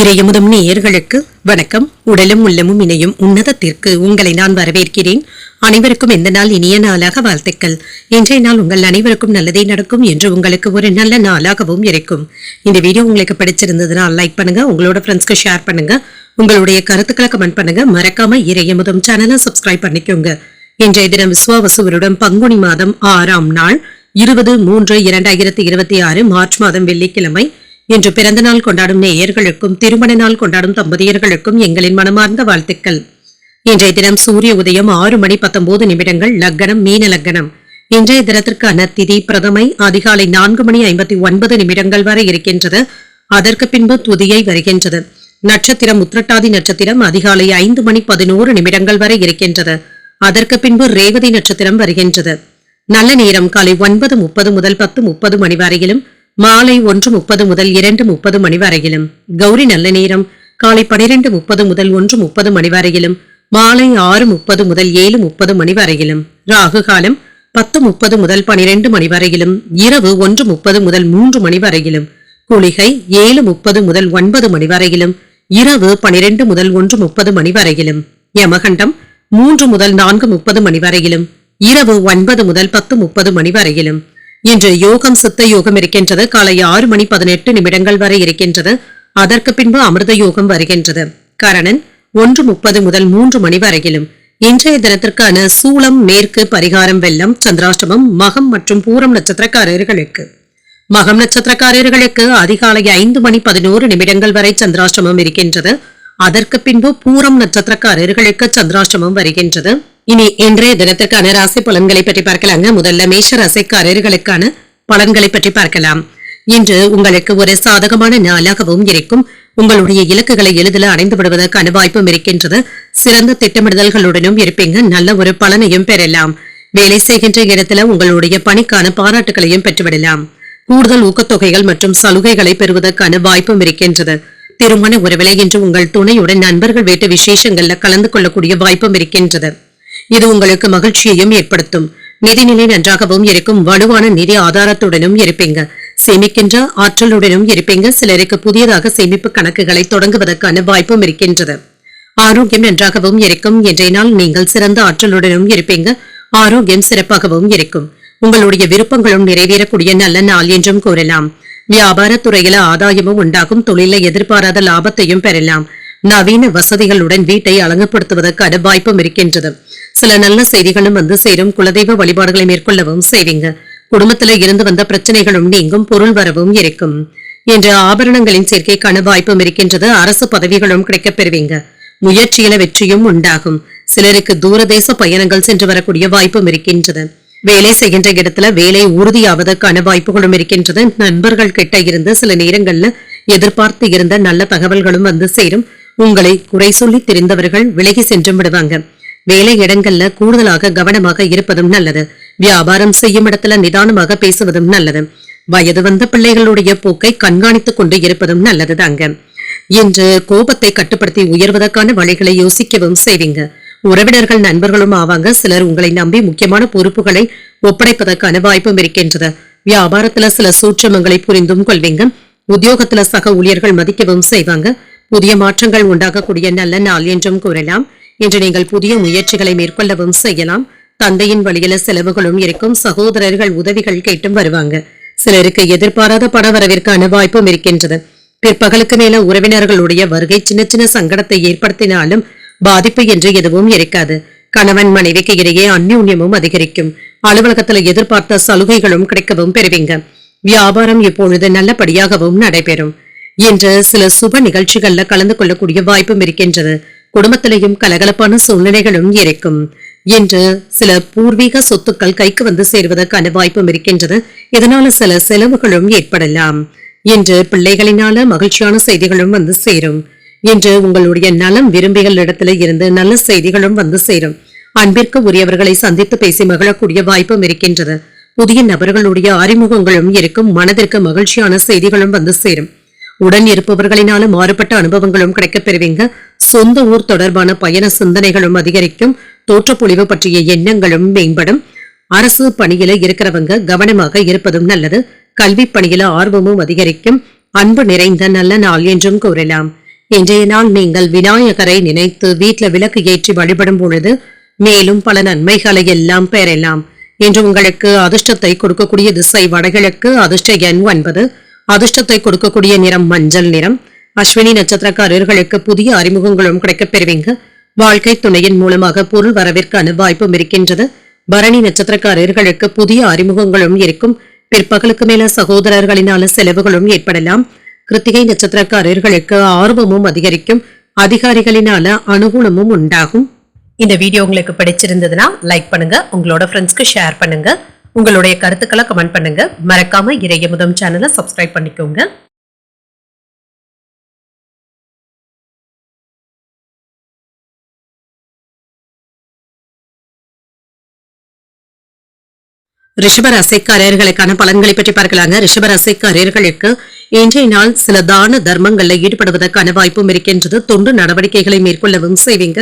இறையமுதம் நேயர்களுக்கு வணக்கம். உடலும் உள்ளமும் இணையும் உன்னதத்திற்கு உங்களை நான் வரவேற்கிறேன். அனைவருக்கும் எந்த நாள் இனிய நாளாக வாழ்த்துக்கள். இன்றைய நாள் உங்கள் அனைவருக்கும் நல்லதே நடக்கும் என்று உங்களுக்கு ஒரு நல்ல நாளாகவும் இருக்கும். இந்த வீடியோ உங்களுக்கு பிடிச்சிருந்ததுன்னா லைக் பண்ணுங்க, உங்களோட ஃப்ரெண்ட்ஸ்க்கு ஷேர் பண்ணுங்க, உங்களுடைய கருத்துக்களை கமெண்ட் பண்ணுங்க. மறக்காம இறையமுதம் சேனலை சப்ஸ்கிரைப் பண்ணிக்கோங்க. இன்றைய தினம் விஸ்வாவசு வருடம் பங்குனி மாதம் 6ஆம் நாள் 20/3/2026 மார்ச் மாதம் வெள்ளிக்கிழமை. இன்று பிறந்த நாள் கொண்டாடும் நேயர்களுக்கும் திருமண நாள் கொண்டாடும் தம்பதியர்களுக்கும் எங்களின் மனமார்ந்த வாழ்த்துக்கள். இன்றைய தினம் சூரிய உதயம் 6:19 லக்கணம் மீன லக்கணம். இன்றைய தினத்திற்கான திதி பிரதமை அதிகாலை 4:59 வரை இருக்கின்றது. அதற்கு பின்பு துதியை வருகின்றது. நட்சத்திரம் உத்திரட்டாதி நட்சத்திரம் அதிகாலை 5:11 வரை இருக்கின்றது. அதற்கு பின்பு ரேவதி நட்சத்திரம் வருகின்றது. நல்ல நேரம் காலை 9:30 முதல் 10:30 மணி வரையிலும், மாலை 1:30 முதல் 2:30 மணி வரையிலும். கௌரி நல்ல நேரம் காலை 12:30 முதல் 1:30 மணி வரையிலும், மாலை 6:30 முதல் 7:30 மணி வரையிலும். ராகு காலம் 10:30 முதல் 12 மணி வரையிலும், இரவு 1:30 முதல் 3 மணி வரையிலும். குளிகை 7:30 முதல் 9 மணி வரையிலும், இரவு 12 முதல் 1:30 மணி வரையிலும். யமகண்டம் 3 முதல் 4:30 மணி வரையிலும், இரவு 9 முதல் 10:30 மணி வரையிலும். இன்று யோகம் சித்த யோகம் இருக்கின்றது. காலை 6:18 வரை இருக்கின்றது. அதற்கு பின்பு அமிர்த யோகம் வருகின்றது. கரணன் 1:30 முதல் 3 மணி வரையிலும். இன்றைய தினத்திற்கான சூலம் மேற்கு, பரிகாரம் வெள்ளம், சந்திராஷ்டமம் மகம் மற்றும் பூரம் நட்சத்திரக்காரர்களுக்கு. மகம் நட்சத்திரக்காரர்களுக்கு அதிகாலை 5:11 வரை சந்திராஷ்டமம் இருக்கின்றது. அதற்கு பின்பு பூரம் நட்சத்திரக்காரர்களுக்கு சந்திராஷ்டமம் வருகின்றது. இனி இன்றைய தினத்திற்கான ராசி பலன்களை பற்றி பார்க்கலாங்க. முதல்ல மேஷ ராசிக்காரர்களுக்கான பலன்களை பற்றி பார்க்கலாம். இன்று உங்களுக்கு ஒரு சாதகமான நாளாகவும் இருக்கும். உங்களுடைய இலக்குகளை எளிதில் அடைந்து விடுவதற்கான வாய்ப்பும் இருக்கின்றது. சிறந்த திட்டமிடுதல்களுடனும் இருப்பீங்க. நல்ல ஒரு பலனையும் பெறலாம். வேலை செய்கின்ற இடத்துல உங்களுடைய பணிக்கான பாராட்டுகளையும் பெற்றுவிடலாம். கூடுதல் ஊக்கத்தொகைகள் மற்றும் சலுகைகளை பெறுவதற்கான வாய்ப்பும் இருக்கின்றது. திருமண உறவிலை இன்று உங்கள் துணையுடன் நண்பர்கள் வீட்டு விசேஷங்கள்ல கலந்து கொள்ளக்கூடிய வாய்ப்பும் இருக்கின்றது. இது உங்களுக்கு மகிழ்ச்சியையும் ஏற்படுத்தும். நிதிநிலை நன்றாகவும் இருக்கும். வலுவான நிதி ஆதாரத்துடனும் இருப்பீங்க. சேமிக்கின்ற ஆற்றலுடனும் இருப்பீங்க. சிலருக்கு புதியதாக சேமிப்பு கணக்குகளை தொடங்குவதற்கான வாய்ப்பும் இருக்கின்றது. ஆரோக்கியம் நன்றாகவும் இருக்கும். இன்றைய நாள் நீங்கள் சிறந்த ஆற்றலுடனும் இருப்பீங்க. ஆரோக்கியம் சிறப்பாகவும் இருக்கும். உங்களுடைய விருப்பங்களும் நிறைவேறக்கூடிய நல்ல நாள் என்றும் கூறலாம். வியாபார துறையில ஆதாயமும் உண்டாகும். தொழில எதிர்பாராத லாபத்தையும் பெறலாம். நவீன வசதிகளுடன் வீட்டை அலங்கப்படுத்துவதற்கான வாய்ப்பும் இருக்கின்றது. சில நல்ல செய்திகளும் வந்து சேரும். குலதெய்வ வழிபாடுகளை மேற்கொள்ளவும் செய்வீங்க. குடும்பத்தில இருந்து வந்த பிரச்சனைகளும் நீங்கும். பொருள் வரவும் இருக்கும். இன்று ஆபரணங்களின் சேர்க்கைக்கான வாய்ப்பும் இருக்கின்றது. அரசு பதவிகளும் கிடைக்கப் பெறுவீங்க. முயற்சியில வெற்றியும் உண்டாகும். சிலருக்கு தூரதேச பயணங்கள் சென்று வரக்கூடிய வாய்ப்பும் இருக்கின்றது. வேலை செய்கின்ற இடத்துல வேலை உறுதியாவதற்கான வாய்ப்புகளும் இருக்கின்றது. நண்பர்கள் கிட்ட இருந்து சில நேரங்கள்ல எதிர்பார்த்து இருந்த நல்ல தகவல்களும் வந்து சேரும். உங்களை குறை சொல்லி தெரிந்தவர்கள் விலகி சென்றும் விடுவாங்க. வேலை இடங்கள்ல கூடுதலாக கவனமாக இருப்பதும் நல்லது. வியாபாரம் செய்யும் இடத்துல நிதானமாக பேசுவதும் நல்லது. வயது வந்த பிள்ளைகளுடைய போக்கை கண்காணித்துக் கொண்டு இருப்பதும் நல்லது தாங்க. இன்று கோபத்தை கட்டுப்படுத்தி உயர்வதற்கான வழிகளை யோசிக்கவும் செய்வீங்க. உறவினர்கள் நண்பர்களும் ஆவாங்க. சிலர் உங்களை நம்பி முக்கியமான பொறுப்புகளை ஒப்படைப்பதற்கான வாய்ப்பும் இருக்கின்றது. வியாபாரத்துல சில சூட்சமங்களை புரிந்தும் கொள்வீங்க. உத்தியோகத்துல சக ஊழியர்கள் மதிக்கவும் செய்வாங்க. புதிய மாற்றங்கள் உண்டாகக்கூடிய நல்ல நாள் என்றும் கூறலாம். இன்று நீங்கள் புதிய முயற்சிகளை மேற்கொள்ளவும் செய்யலாம். தந்தையின் வழியில செலவுகளும் இருக்கும். சகோதரர்கள் உதவிகள் கேட்டும் வருவாங்க. சிலருக்கு எதிர்பாராத பணவரவிற்கான வாய்ப்பும் இருக்கின்றது. பிற்பகலுக்கு மேல உறவினர்களுடைய வருகை சின்ன சின்ன சங்கடத்தை ஏற்படுத்தினாலும் பாதிப்பு என்று எதுவும் இருக்காது. கணவன் மனைவிக்கு இடையே அந்யோன்யமும் அதிகரிக்கும். அலுவலகத்துல எதிர்பார்த்த சலுகைகளும் கிடைக்கவும் பெறுவீங்க. வியாபாரம் இப்பொழுது நல்லபடியாகவும் நடைபெறும். இன்று சில சுப நிகழ்ச்சிகள்ல கலந்து கொள்ளக்கூடிய வாய்ப்பும் இருக்கின்றது. குடும்பத்திலையும் கலகலப்பான சூழ்நிலைகளும் இருக்கும். இன்று சில பூர்வீக சொத்துக்கள் கைக்கு வந்து சேருவதற்கான வாய்ப்பும் இருக்கின்றது. இதனால சில செலவுகளும் ஏற்படலாம். இன்று பிள்ளைகளினால மகிழ்ச்சியான செய்திகளும் வந்து சேரும். இன்று உங்களுடைய நலம் விரும்பிகள் இடத்துல இருந்து நல்ல செய்திகளும் வந்து சேரும். அன்பிற்கு உரியவர்களை சந்தித்து பேசி மகிழக்கூடிய வாய்ப்பும் இருக்கின்றது. புதிய நபர்களுடைய அறிமுகங்களும் இருக்கும். மனதிற்கு மகிழ்ச்சியான செய்திகளும் வந்து சேரும். உடன் இருப்பவர்களினால மாறுபட்ட அனுபவங்களும் கிடைக்கப் பெறுவீங்க. சொந்த ஊர் தொடர்பான பயண சிந்தனைகளும் அதிகரிக்கும். தோற்றப்பொழிவு பற்றிய எண்ணங்களும் மேம்படும். அரசு பணியில இருக்கிறவங்க கவனமாக இருப்பதும் நல்லது. கல்வி பணியில ஆர்வமும் அதிகரிக்கும். அன்பு நிறைந்த நல்ல நாள் என்றும் கூறலாம். இன்றைய நாள் நீங்கள் விநாயகரை நினைத்து வீட்ல விளக்கு ஏற்றி வழிபடும் பொழுது மேலும் பல நன்மைகளை எல்லாம் பெறலாம். இன்று உங்களுக்கு அதிர்ஷ்டத்தை கொடுக்கக்கூடிய திசை வடகிழக்கு, அதிர்ஷ்ட எண் 9, அதிர்ஷ்டத்தை கொடுக்கக்கூடிய நிறம் மஞ்சள் நிறம். அஸ்வினி நட்சத்திரக்காரர்களுக்கு புதிய அறிமுகங்களும் கிடைக்கப் பெறுவீங்க. வாழ்க்கை துணையின் மூலமாக பொருள் வரவிற்கான வாய்ப்பும் இருக்கின்றது. பரணி நட்சத்திரக்காரர்களுக்கு புதிய அறிமுகங்களும் இருக்கும். பிற்பகலுக்கு மேல சகோதரர்களினால செலவுகளும் ஏற்படலாம். கிருத்திகை நட்சத்திரக்காரர்களுக்கு ஆர்வமும் அதிகரிக்கும். அதிகாரிகளினால அனுகூலமும் உண்டாகும். இந்த வீடியோ உங்களுக்கு பிடிச்சிருந்ததுன்னா லைக் பண்ணுங்க, உங்களோட ஃப்ரெண்ட்ஸ்க்கு ஷேர் பண்ணுங்க, உங்களுடைய கருத்துக்களை கமெண்ட் பண்ணுங்க. மறக்காம இறையமுதம் சேனலை சப்ஸ்கிரைப் பண்ணிக்கோங்க. ரிஷபராசிக்காரர்களுக்கான பலன்களை பற்றி பார்க்கலாங்க. ரிஷபராசிக்காரர்களுக்கு இன்றைய நாள் சில தான தர்மங்கள்ல ஈடுபடுவதற்கான வாய்ப்பும் இருக்கின்றது. தொண்டு நடவடிக்கைகளை மேற்கொள்ளவும் செய்வீங்க.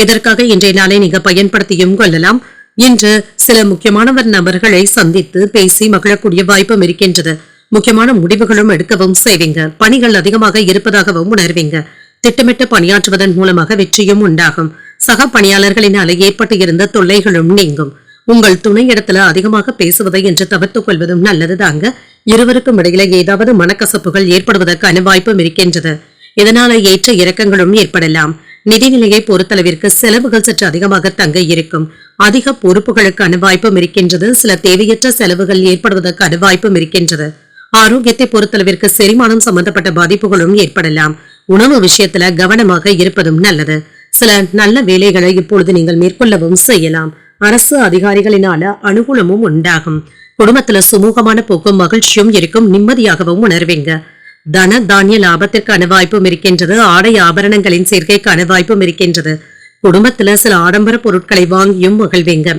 இதற்காக இன்றைய நாளை நீங்க பயன்படுத்தியும் கொள்ளலாம். இன்று சில முக்கியமானவர் நபர்களை சந்தித்து பேசி மகிழக்கூடிய வாய்ப்பும் இருக்கின்றது. முக்கியமான முடிவுகளும் எடுக்கவும் செய்வீங்க. பணிகள் அதிகமாக இருப்பதாகவும் உணர்வீங்க. திட்டமிட்டு பணியாற்றுவதன் மூலமாக வெற்றியும் உண்டாகும். சக பணியாளர்களினால ஏற்பட்டு இருந்த தொல்லைகளும் நீங்கும். உங்கள் துணை இடத்துல அதிகமாக பேசுவதை என்று தவிர்த்துக் கொள்வதும் நல்லதுதாங்க. இருவருக்கும் இடையில ஏதாவது மனக்கசப்புகள் ஏற்படுவதற்கான வாய்ப்பும் இருக்கின்றது. இதனால ஏற்ற இறக்கங்களும் ஏற்படலாம். நிதிநிலையை பொறுத்தளவிற்கு செலவுகள் சற்று அதிகமாக தங்க இருக்கும். அதிக பொறுப்புகளுக்கான வாய்ப்பும் இருக்கின்றது. சில தேவையற்ற செலவுகள் ஏற்படுவதற்கான வாய்ப்பும் இருக்கின்றது. ஆரோக்கியத்தை பொறுத்தளவிற்கு செரிமானம் சம்பந்தப்பட்ட பாதிப்புகளும் ஏற்படலாம். உணவு விஷயத்துல கவனமாக இருப்பதும் நல்லது. சில நல்ல வேலைகளை இப்பொழுது நீங்கள் மேற்கொள்ளவும் செய்யலாம். அரசு அதிகாரிகளினால அனுகூலமும் உண்டாகும். குடும்பத்துல சுமூகமான போக்கும் மகிழ்ச்சியும் இருக்கும். நிம்மதியாகவும் உணர்வீங்க. தன தானிய லாபத்திற்கான வாய்ப்பும் இருக்கின்றது. ஆடை ஆபரணங்களின் சேர்க்கைக்கான வாய்ப்பும் இருக்கின்றது. குடும்பத்துல சில ஆடம்பர பொருட்களை வாங்கியும் மகிழ்வீங்க.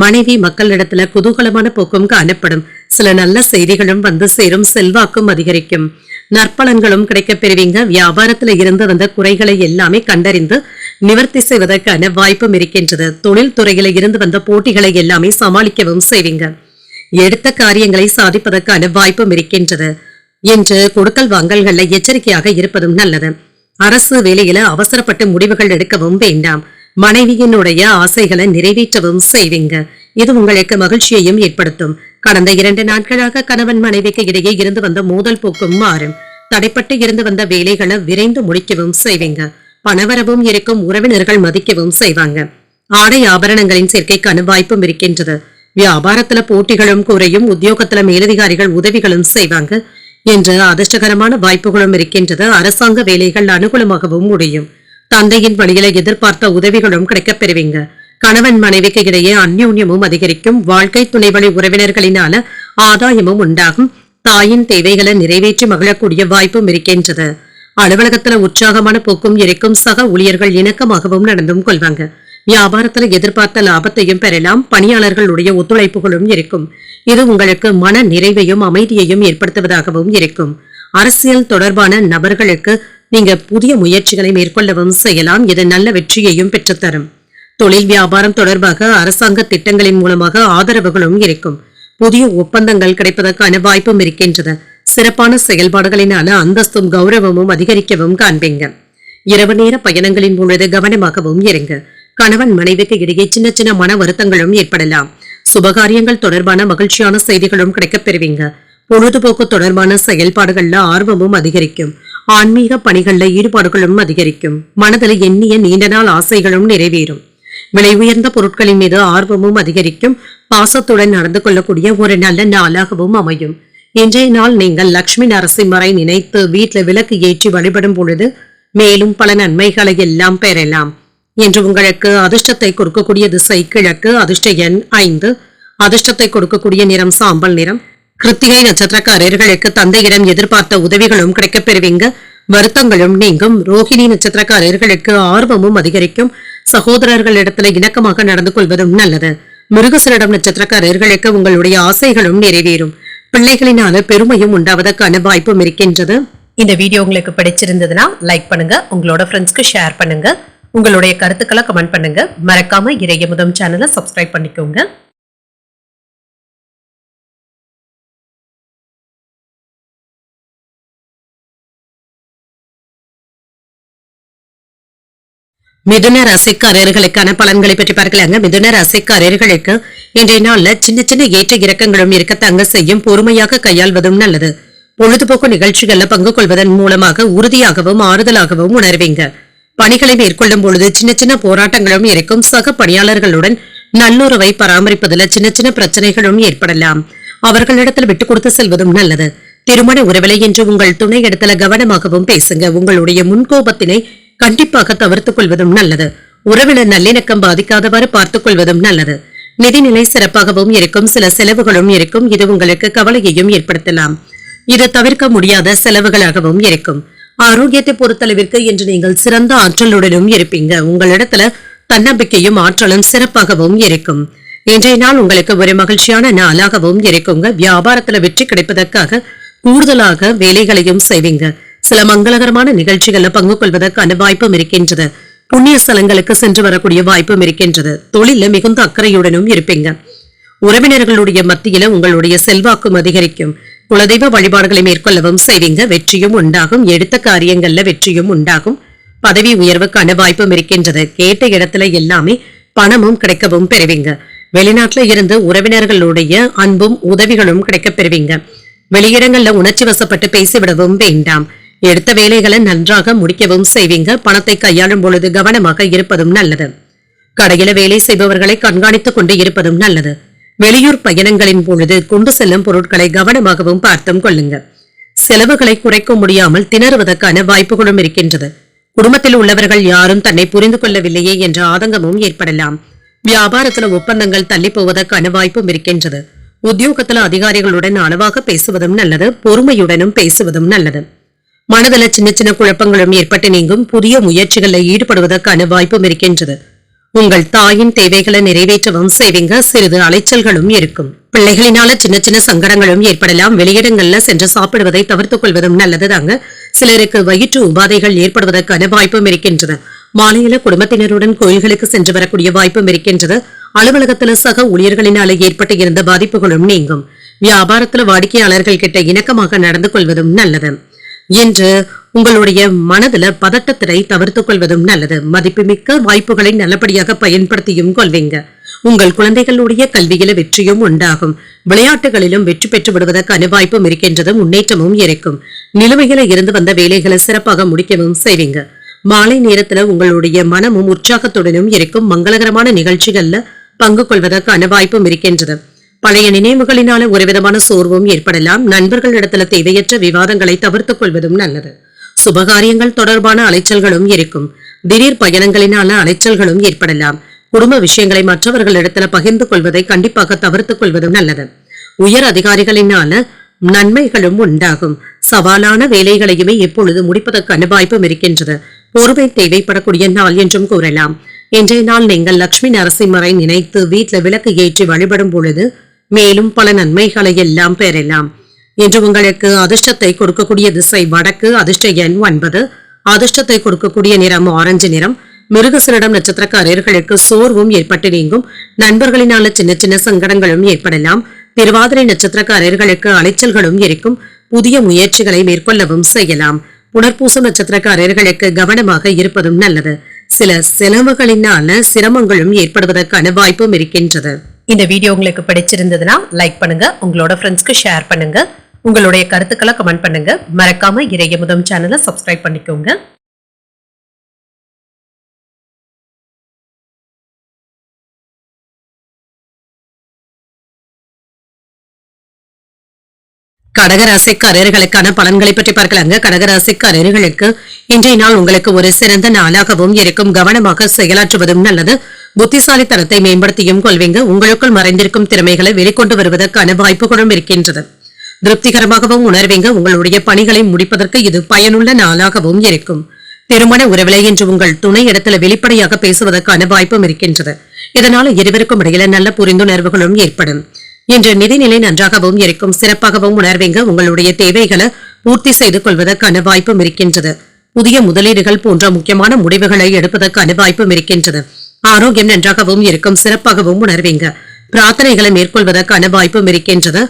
மனைவி மக்களிடத்துல குதூகலமான போக்கும் காணப்படும். சில நல்ல செய்திகளும் வந்து சேரும். செல்வாக்கும் அதிகரிக்கும். நற்பலன்களும் கிடைக்கப் பெறுவீங்க. வியாபாரத்துல இருந்து வந்த குறைகளை எல்லாமே கண்டறிந்து நிவர்த்தி செய்வதற்கான வாய்ப்பும் இருக்கின்றது. தொழில் துறையில இருந்து வந்த போட்டிகளை எல்லாமே சமாளிக்கவும் செய்வீங்க. எடுத்த காரியங்களை சாதிப்பதற்கான வாய்ப்பும் இருக்கின்றது. இன்று கொடுக்கல் வாங்கல்கள்ல எச்சரிக்கையாக இருப்பதும் நல்லது. அரசு வேலையில அவசரப்பட்டு முடிவுகள் எடுக்கவும் வேண்டாம். மனைவியினுடைய ஆசைகளை நிறைவேற்றவும் செய்வீங்க. இது உங்களுக்கு மகிழ்ச்சியையும் ஏற்படுத்தும். கடந்த 2 நாட்களாக கணவன் மனைவிக்கு இடையே இருந்து வந்த மோதல் போக்கும் மாறும். தடைப்பட்டு இருந்து வந்த வேலைகளை விரைந்து முடிக்கவும் செய்வீங்க. பணவரவும் இருக்கும். உறவினர்கள் மதிக்கவும் செய்வாங்க. ஆடை ஆபரணங்களின் சேர்க்கைக்கான வாய்ப்பும் இருக்கின்றது. வியாபாரத்துல போட்டிகளும் குறையும். உத்தியோகத்துல மேலதிகாரிகள் உதவிகளும் செய்வாங்க. என்று அதிர்ஷ்டகரமான வாய்ப்புகளும் இருக்கின்றது. அரசாங்க வேலைகள் அனுகூலமாகவும் முடியும். தந்தையின் வழியில எதிர்பார்த்த உதவிகளும் கிடைக்கப் பெறுவீங்க. கணவன் மனைவிக்கு இடையே அந்யோன்யமும் அதிகரிக்கும். வாழ்க்கை துணை வழி உறவினர்களினால ஆதாயமும் உண்டாகும். தாயின் தேவைகளை நிறைவேற்றி மகிழக்கூடிய வாய்ப்பும் இருக்கின்றது. அலுவலகத்துல உற்சாகமான போக்கும் இருக்கும். சக ஊழியர்கள் இணக்கமாகவும் நடந்தும் கொள்வாங்க. வியாபாரத்துல எதிர்பார்த்த லாபத்தையும் பெறலாம். பணியாளர்களுடைய ஒத்துழைப்புகளும் இருக்கும். இது உங்களுக்கு மன நிறைவையும் அமைதியையும் ஏற்படுத்துவதாகவும் இருக்கும். அரசியல் தொடர்பான நபர்களுக்கு நீங்க புதிய முயற்சிகளை மேற்கொள்ளவும் செய்யலாம். இது நல்ல வெற்றியையும் பெற்றுத்தரும். தொழில் வியாபாரம் தொடர்பாக அரசாங்க திட்டங்களின் மூலமாக ஆதரவுகளும் இருக்கும். புதிய ஒப்பந்தங்கள் கிடைப்பதற்கான வாய்ப்பும் இருக்கின்றது. சிறப்பான செயல்பாடுகளினால அந்தஸ்தும் கௌரவமும் அதிகரிக்கவும் காண்பீங்க. இரவு நேர பயணங்களின் பொழுது கவனமாகவும் இருங்க. கணவன் மனைவிக்கு இடையே சின்ன சின்ன மன வருத்தங்களும் ஏற்படலாம். சுபகாரியங்கள் தொடர்பான மகிழ்ச்சியான செய்திகளும் கிடைக்கப் பெறுவீங்க. பொழுதுபோக்கு தொடர்பான செயல்பாடுகள்ல ஆர்வமும் அதிகரிக்கும். ஆன்மீக பணிகள்ல ஈடுபாடுகளும் அதிகரிக்கும். மனதில் எண்ணிய நீண்ட நாள் ஆசைகளும் நிறைவேறும். விலை உயர்ந்த பொருட்களின் மீது ஆர்வமும் அதிகரிக்கும். பாசத்துடன் நடந்து கொள்ளக்கூடிய ஒரு நல்ல நாளாகவும் அமையும். இன்றைய நாள் நீங்கள் லட்சுமி நரசிம்மரை நினைத்து வீட்டுல விளக்கு ஏற்றி வழிபடும் பொழுது மேலும் பல நன்மைகளை எல்லாம் பெறலாம். என்று உங்களுக்கு அதிர்ஷ்டத்தை கொடுக்கக்கூடிய திசை கிழக்கு, அதிர்ஷ்ட எண் 5, அதிர்ஷ்டத்தை கொடுக்கக்கூடிய நிறம் சாம்பல் நிறம். கிருத்திகை நட்சத்திரக்காரர்களுக்கு தந்தையிடம் எதிர்பார்த்த உதவிகளும் கிடைக்கப் பெறுவீங்க. வருத்தங்களும் நீங்கும். ரோஹிணி நட்சத்திரக்காரர்களுக்கு ஆர்வமும் அதிகரிக்கும். சகோதரர்களிடத்துல இணக்கமாக நடந்து கொள்வதும் நல்லது. மிருகசரிடம் நட்சத்திரக்காரர்களுக்கு உங்களுடைய ஆசைகளும் நிறைவேறும். பிள்ளைகளினால பெருமையும் உண்டாவதற்கான வாய்ப்பும் இருக்கின்றது. இந்த வீடியோ உங்களுக்கு பிடிச்சிருந்ததுன்னா லைக் பண்ணுங்க, உங்களோட ஃப்ரெண்ட்ஸ்க்கு ஷேர் பண்ணுங்க, உங்களுடைய கருத்துக்களை கமெண்ட் பண்ணுங்க. மறக்காம இறையமுதம் சேனலை சப்ஸ்கிரைப் பண்ணிக்கோங்க. மிதுன ராசிக்காரர்களுக்கான பலன்களை பற்றி பார்க்கலாங்க. மிதுன ராசிக்காரர்களுக்கு இன்றைய நாள்ல சின்ன சின்ன ஏற்ற இறக்கங்களும் இருக்கத்தாங்க செய்யும். பொறுமையாக கையாள்வதும் நல்லது. பொழுதுபோக்கு நிகழ்ச்சிகள்ல பங்கு கொள்வதன் மூலமாக உறுதியாகவும் ஆறுதலாகவும் உணர்வீங்க. பணிகளை மேற்கொள்ளும் பொழுது சின்ன சின்ன போராட்டங்களும் இருக்கும். சக பணியாளர்களுடன் நல்லுறவை பராமரிப்பதில் சின்ன சின்ன பிரச்சனைகளும் ஏற்படலாம். அவர்களிடத்தில் விட்டுக் கொடுத்து செல்வதும் நல்லது. திருமண உறவிலை என்று உங்கள் துணை இடத்துல கவனமாகவும் பேசுங்க. உங்களுடைய முன்கோபத்தினை கண்டிப்பாக தவிர்த்துக் கொள்வதும் நல்லது. உறவில நல்லிணக்கம் பாதிக்காதவாறு பார்த்துக் கொள்வதும் நல்லது. நிதிநிலை சிறப்பாகவும் இருக்கும். சில செலவுகளும் இருக்கும். இது உங்களுக்கு கவலையையும் ஏற்படுத்தலாம். இது தவிர்க்க முடியாத செலவுகளாகவும் இருக்கும். ஆரோக்கியத்தை பொறுத்தளவிற்கு இன்று நீங்கள் சிறந்த ஆற்றலுடனும் இருப்பீங்க. உங்களிடத்துல தன்னம்பிக்கையும் ஆற்றலும் சிறப்பாகவும் இருக்கும். இன்றைய நாள் உங்களுக்கு ஒரு மகிழ்ச்சியான நாளாகவும் இருக்குங்க. வியாபாரத்துல வெற்றி கிடைப்பதற்காக கூடுதலாக வேலைகளையும் செய்வீங்க. சில மங்களகரமான நிகழ்ச்சிகள்ல பங்கு கொள்வதற்கான வாய்ப்பும் இருக்கின்றது. புண்ணிய ஸ்தலங்களுக்கு சென்று வரக்கூடிய வாய்ப்பும் இருக்கின்றது. தொழில மிகுந்த அக்கறையுடனும் இருப்பீங்க. உறவினர்களுடைய மத்தியில உங்களுடைய செல்வாக்கும் அதிகரிக்கும். குலதெய்வ வழிபாடுகளை மேற்கொள்ளவும் செய்வீங்க. வெற்றியும் உண்டாகும். எடுத்த காரியங்கள்ல வெற்றியும் உண்டாகும். பதவி உயர்வுக்கான வாய்ப்பும் இருக்கின்றது. கேட்ட இடத்துல எல்லாமே பணமும் கிடைக்கவும் பெறுவீங்க. வெளிநாட்டுல இருந்து உறவினர்களுடைய அன்பும் உதவிகளும் கிடைக்க பெறுவீங்க. வெளியிடங்கள்ல உணர்ச்சி வசப்பட்டு பேசிவிடவும் வேண்டாம். எடுத்த வேலைகளை நன்றாக முடிக்கவும் செய்வீங்க. பணத்தை கையாளும் பொழுது கவனமாக இருப்பதும் நல்லது. கடையில வேலை செய்பவர்களை கண்காணித்துக் கொண்டு இருப்பதும் நல்லது. வெளியூர் பயணங்களின் பொழுது கொண்டு செல்லும் பொருட்களை கவனமாகவும் பார்த்தும் கொள்ளுங்க. செலவுகளை குறைக்க முடியாமல் திணறுவதற்கான வாய்ப்புகளும் இருக்கின்றது. குடும்பத்தில் உள்ளவர்கள் யாரும் தன்னை புரிந்து கொள்ளவில்லையே என்ற ஆதங்கமும் ஏற்படலாம். வியாபாரத்துல ஒப்பந்தங்கள் தள்ளி போவதற்கான வாய்ப்பும் இருக்கின்றது. உத்தியோகத்துல அதிகாரிகளுடன் அளவாக பேசுவதும் நல்லது. பொறுமையுடனும் பேசுவதும் நல்லது. மனதில சின்ன சின்ன குழப்பங்களும் ஏற்பட்டு நீங்கும். புதிய முயற்சிகளில் ஈடுபடுவதற்கான வாய்ப்பும் இருக்கின்றது. உங்கள் தாயின் தேவைகளை நிறைவேற்றவும் செய்வீங்க. சிறிது அலைச்சல்களும் இருக்கும். பிள்ளைகளினால சின்ன சின்ன சங்கடங்களும் ஏற்படலாம். வெளியிடங்கள்ல சென்று சாப்பிடுவதை தவிர்த்துக் கொள்வதும் நல்லது தாங்க. சிலருக்கு வயிற்று உபாதைகள் ஏற்படுவதற்கான வாய்ப்பும் இருக்கின்றது. மாலையில குடும்பத்தினருடன் கோயில்களுக்கு சென்று வரக்கூடிய வாய்ப்பும் இருக்கின்றது. அலுவலகத்துல சக ஊழியர்களினால ஏற்பட்டு இருந்த பாதிப்புகளும் நீங்கும். வியாபாரத்துல வாடிக்கையாளர்கள் கிட்ட இணக்கமாக நடந்து கொள்வதும் நல்லது. என்று உங்களுடைய மனதுல பதட்டத்தினை தவிர்த்துக் கொள்வதும் நல்லது. மதிப்புமிக்க வாய்ப்புகளை நல்லபடியாக பயன்படுத்தியும் கொள்வீங்க. உங்கள் குழந்தைகளுடைய கல்வியில வெற்றியும் உண்டாகும். விளையாட்டுகளிலும் வெற்றி பெற்று விடுவதற்கான வாய்ப்பும் இருக்கின்றது. முன்னேற்றமும் இருக்கும். நிலுவையில இருந்து வந்த வேலைகளை சிறப்பாக முடிக்கவும் செய்வீங்க. மாலை நேரத்துல உங்களுடைய மனமும் உற்சாகத்துடனும் இருக்கும். மங்களகரமான நிகழ்ச்சிகள்ல பங்கு கொள்வதற்கான வாய்ப்பும் இருக்கின்றது. பழைய நினைவுகளினால ஒருவிதமான சோர்வும் ஏற்படலாம். நண்பர்களிடத்துல தேவையற்ற விவாதங்களை தவிர்த்துக் கொள்வதும் நல்லது. சுபகாரியங்கள் தொடர்பான அலைச்சல்களும் இருக்கும். திடீர் பயணங்களினால அலைச்சல்களும் ஏற்படலாம். குடும்ப விஷயங்களை மற்றவர்களிடத்துல பகிர்ந்து கொள்வதை கண்டிப்பாக தவிர்த்துக் கொள்வதும் நல்லது. உயர் அதிகாரிகளினால நன்மைகளும் உண்டாகும். சவாலான வேலைகளையுமே எப்பொழுது முடிப்பதற்கான வாய்ப்பும் இருக்கின்றது. பொறுமை தேவைப்படக்கூடிய நாள் என்றும் கூறலாம். இன்றைய நாள் நீங்கள் லட்சுமி நரசிம்மரை நினைத்து வீட்டுல விளக்கு ஏற்றி வழிபடும் பொழுது மேலும் பல நன்மைகளை எல்லாம் பெறலாம். இன்று உங்களுக்கு அதிர்ஷ்டத்தை கொடுக்கக்கூடிய திசை வடக்கு. அதிர்ஷ்ட எண் 9. அதிர்ஷ்டத்தை கொடுக்கக்கூடிய நிறம் ஆரஞ்சு நிறம். மிருகசீரிடம் நட்சத்திரக்காரர்களுக்கு சோர்வும் ஏற்பட்டு நீங்கும். நண்பர்களினால சின்ன சின்ன சங்கடங்களும் ஏற்படலாம். திருவாதிரை நட்சத்திரக்காரர்களுக்கு அலைச்சல்களும் இருக்கும். புதிய முயற்சிகளை மேற்கொள்ளவும் செய்யலாம். புனர்பூசம் நட்சத்திரக்காரர்களுக்கு கவனமாக இருப்பதும் நல்லது. சில செலவுகளினால சிரமங்களும் ஏற்படுவதற்கான வாய்ப்பும் இருக்கின்றது. இந்த வீடியோ உங்களுக்கு பிடிச்சிருந்ததுன்னா லைக் பண்ணுங்க. உங்களோட ஃப்ரெண்ட்ஸ்க்கு ஷேர் பண்ணுங்க. உங்களுடைய கருத்துக்களை கமெண்ட் பண்ணுங்க. மறக்காம இறையமுதம் சேனலை சப்ஸ்கிரைப் பண்ணிக்கோங்க. கடகராசிக்காரர்களுக்கான பலன்களை பற்றி பார்க்கலாங்க. கடகராசிக்காரர்களுக்கு இன்றைய நாள் உங்களுக்கு ஒரு சிறந்த நாளாகவும் இருக்கும். கவனமாக செயலாற்றுவதும் நல்லது. புத்திசாலித்தனத்தை மேம்படுத்தியும் கொள்வீங்க. உங்களுக்குள் மறைந்திருக்கும் திறமைகளை வெளிக்கொண்டு வருவதற்கான வாய்ப்புகளும் இருக்கின்றது. திருப்திகரமாகவும் உணர்வீங்க. உங்களுடைய பணிகளை முடிப்பதற்கு இது பயனுள்ள நாளாகவும் இருக்கும். திருமண உறவிலை என்று உங்கள் துணை இடத்துல வெளிப்படையாக பேசுவதற்கான வாய்ப்பும் இருக்கின்றது. இதனால இருவருக்கும் இடையில நல்ல புரிந்துணர்வுகளும் ஏற்படும். இன்று நிதிநிலை நன்றாகவும் இருக்கும். சிறப்பாகவும் உணர்வீங்க. உங்களுடைய தேவைகளை பூர்த்தி செய்து கொள்வதற்கான வாய்ப்பும் இருக்கின்றது. புதிய முதலீடுகள் போன்ற முக்கியமான முடிவுகளை எடுப்பதற்கான வாய்ப்பும் இருக்கின்றது. ஆரோக்கியம் நன்றாகவும் இருக்கும். சிறப்பாகவும் உணர்வீங்க. பிரார்த்தனைகளை மேற்கொள்வதற்கான வாய்ப்பும் இருக்கின்றது.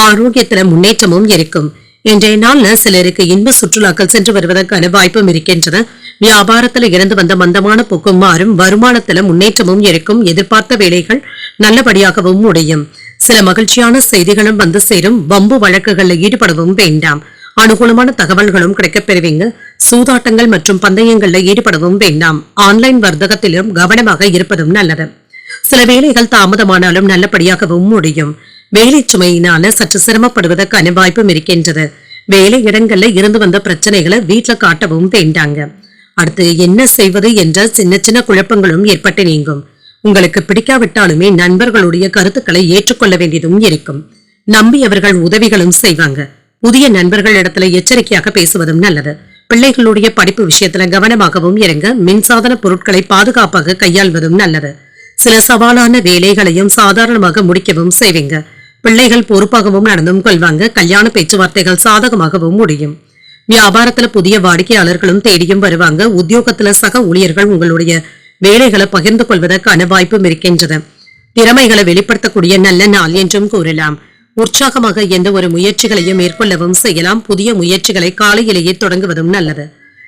ஆரோக்கியத்துல முன்னேற்றமும் இருக்கும். இன்றைய நாள்ல சிலருக்கு இன்ப சுற்றுலாக்கள் சென்று வருவதற்கான வாய்ப்பும் இருக்கின்றது. வியாபாரத்துல இருந்து வந்த மந்தமான போக்கும் மாறும். வருமானத்துல முன்னேற்றமும் இருக்கும். எதிர்பார்த்த வேலைகள் நல்லபடியாகவும் முடியும். சில மகிழ்ச்சியான செய்திகளும் வந்து சேரும். வம்பு வழக்குகளில் ஈடுபடவும் வேண்டாம். அனுகூலமான தகவல்களும் கிடைக்கப் பெறுவீங்க. சூதாட்டங்கள் மற்றும் பந்தயங்கள்ல ஈடுபடவும் வேண்டாம். ஆன்லைன் வர்த்தகத்திலும் கவனமாக இருப்பதும் நல்லது. சில வேலைகள் தாமதமானாலும் நல்லபடியாகவும் முடியும். வேலை சுமையினால சற்று சிரமப்படுவதற்கான வாய்ப்பும் இருக்கின்றது. வேலை இடங்கள்ல இருந்து வந்த பிரச்சனைகளை வீட்டுல காட்டவும் வேண்டாங்க. அடுத்து என்ன செய்வது என்ற சின்ன சின்ன குழப்பங்களும் ஏற்பட்டு நீங்கும். உங்களுக்கு பிடிக்காவிட்டாலுமே நண்பர்களுடைய கருத்துக்களை ஏற்றுக்கொள்ள வேண்டியதும் இருக்கும். நம்பியவர்கள் உதவிகளும் செய்வாங்க. புதிய நண்பர்கள் இடத்துல எச்சரிக்கையாக பேசுவதும் நல்லது. பிள்ளைகளுடைய படிப்பு விஷயத்துல கவனமாகவும் இருங்க. மின்சாதன பொருட்களை பாதுகாப்பாக கையாள்வதும் நல்லது. சில சவாலான வேலைகளையும் சாதாரணமாக முடிக்கவும் செய்வீங்க. பிள்ளைகள் பொறுப்பாகவும் நடந்தும் கொள்வாங்க. கல்யாண பேச்சுவார்த்தைகள் சாதகமாகவும் முடியும். வியாபாரத்துல புதிய வாடிக்கையாளர்களும் தேடியும் வருவாங்க. உத்தியோகத்துல சக ஊழியர்கள் உங்களுடைய வேலைகளை பகிர்ந்து கொள்வதற்கான வாய்ப்பும் இருக்கின்றது. திறமைகளை வெளிப்படுத்தக்கூடிய நல்ல நாள் என்றும் கூறலாம். உற்சாகமாக எந்த ஒரு முயற்சிகளையும் மேற்கொள்ளவும் செய்யலாம். புதிய முயற்சிகளை காலையிலேயே தொடங்குவதும் நல்லது.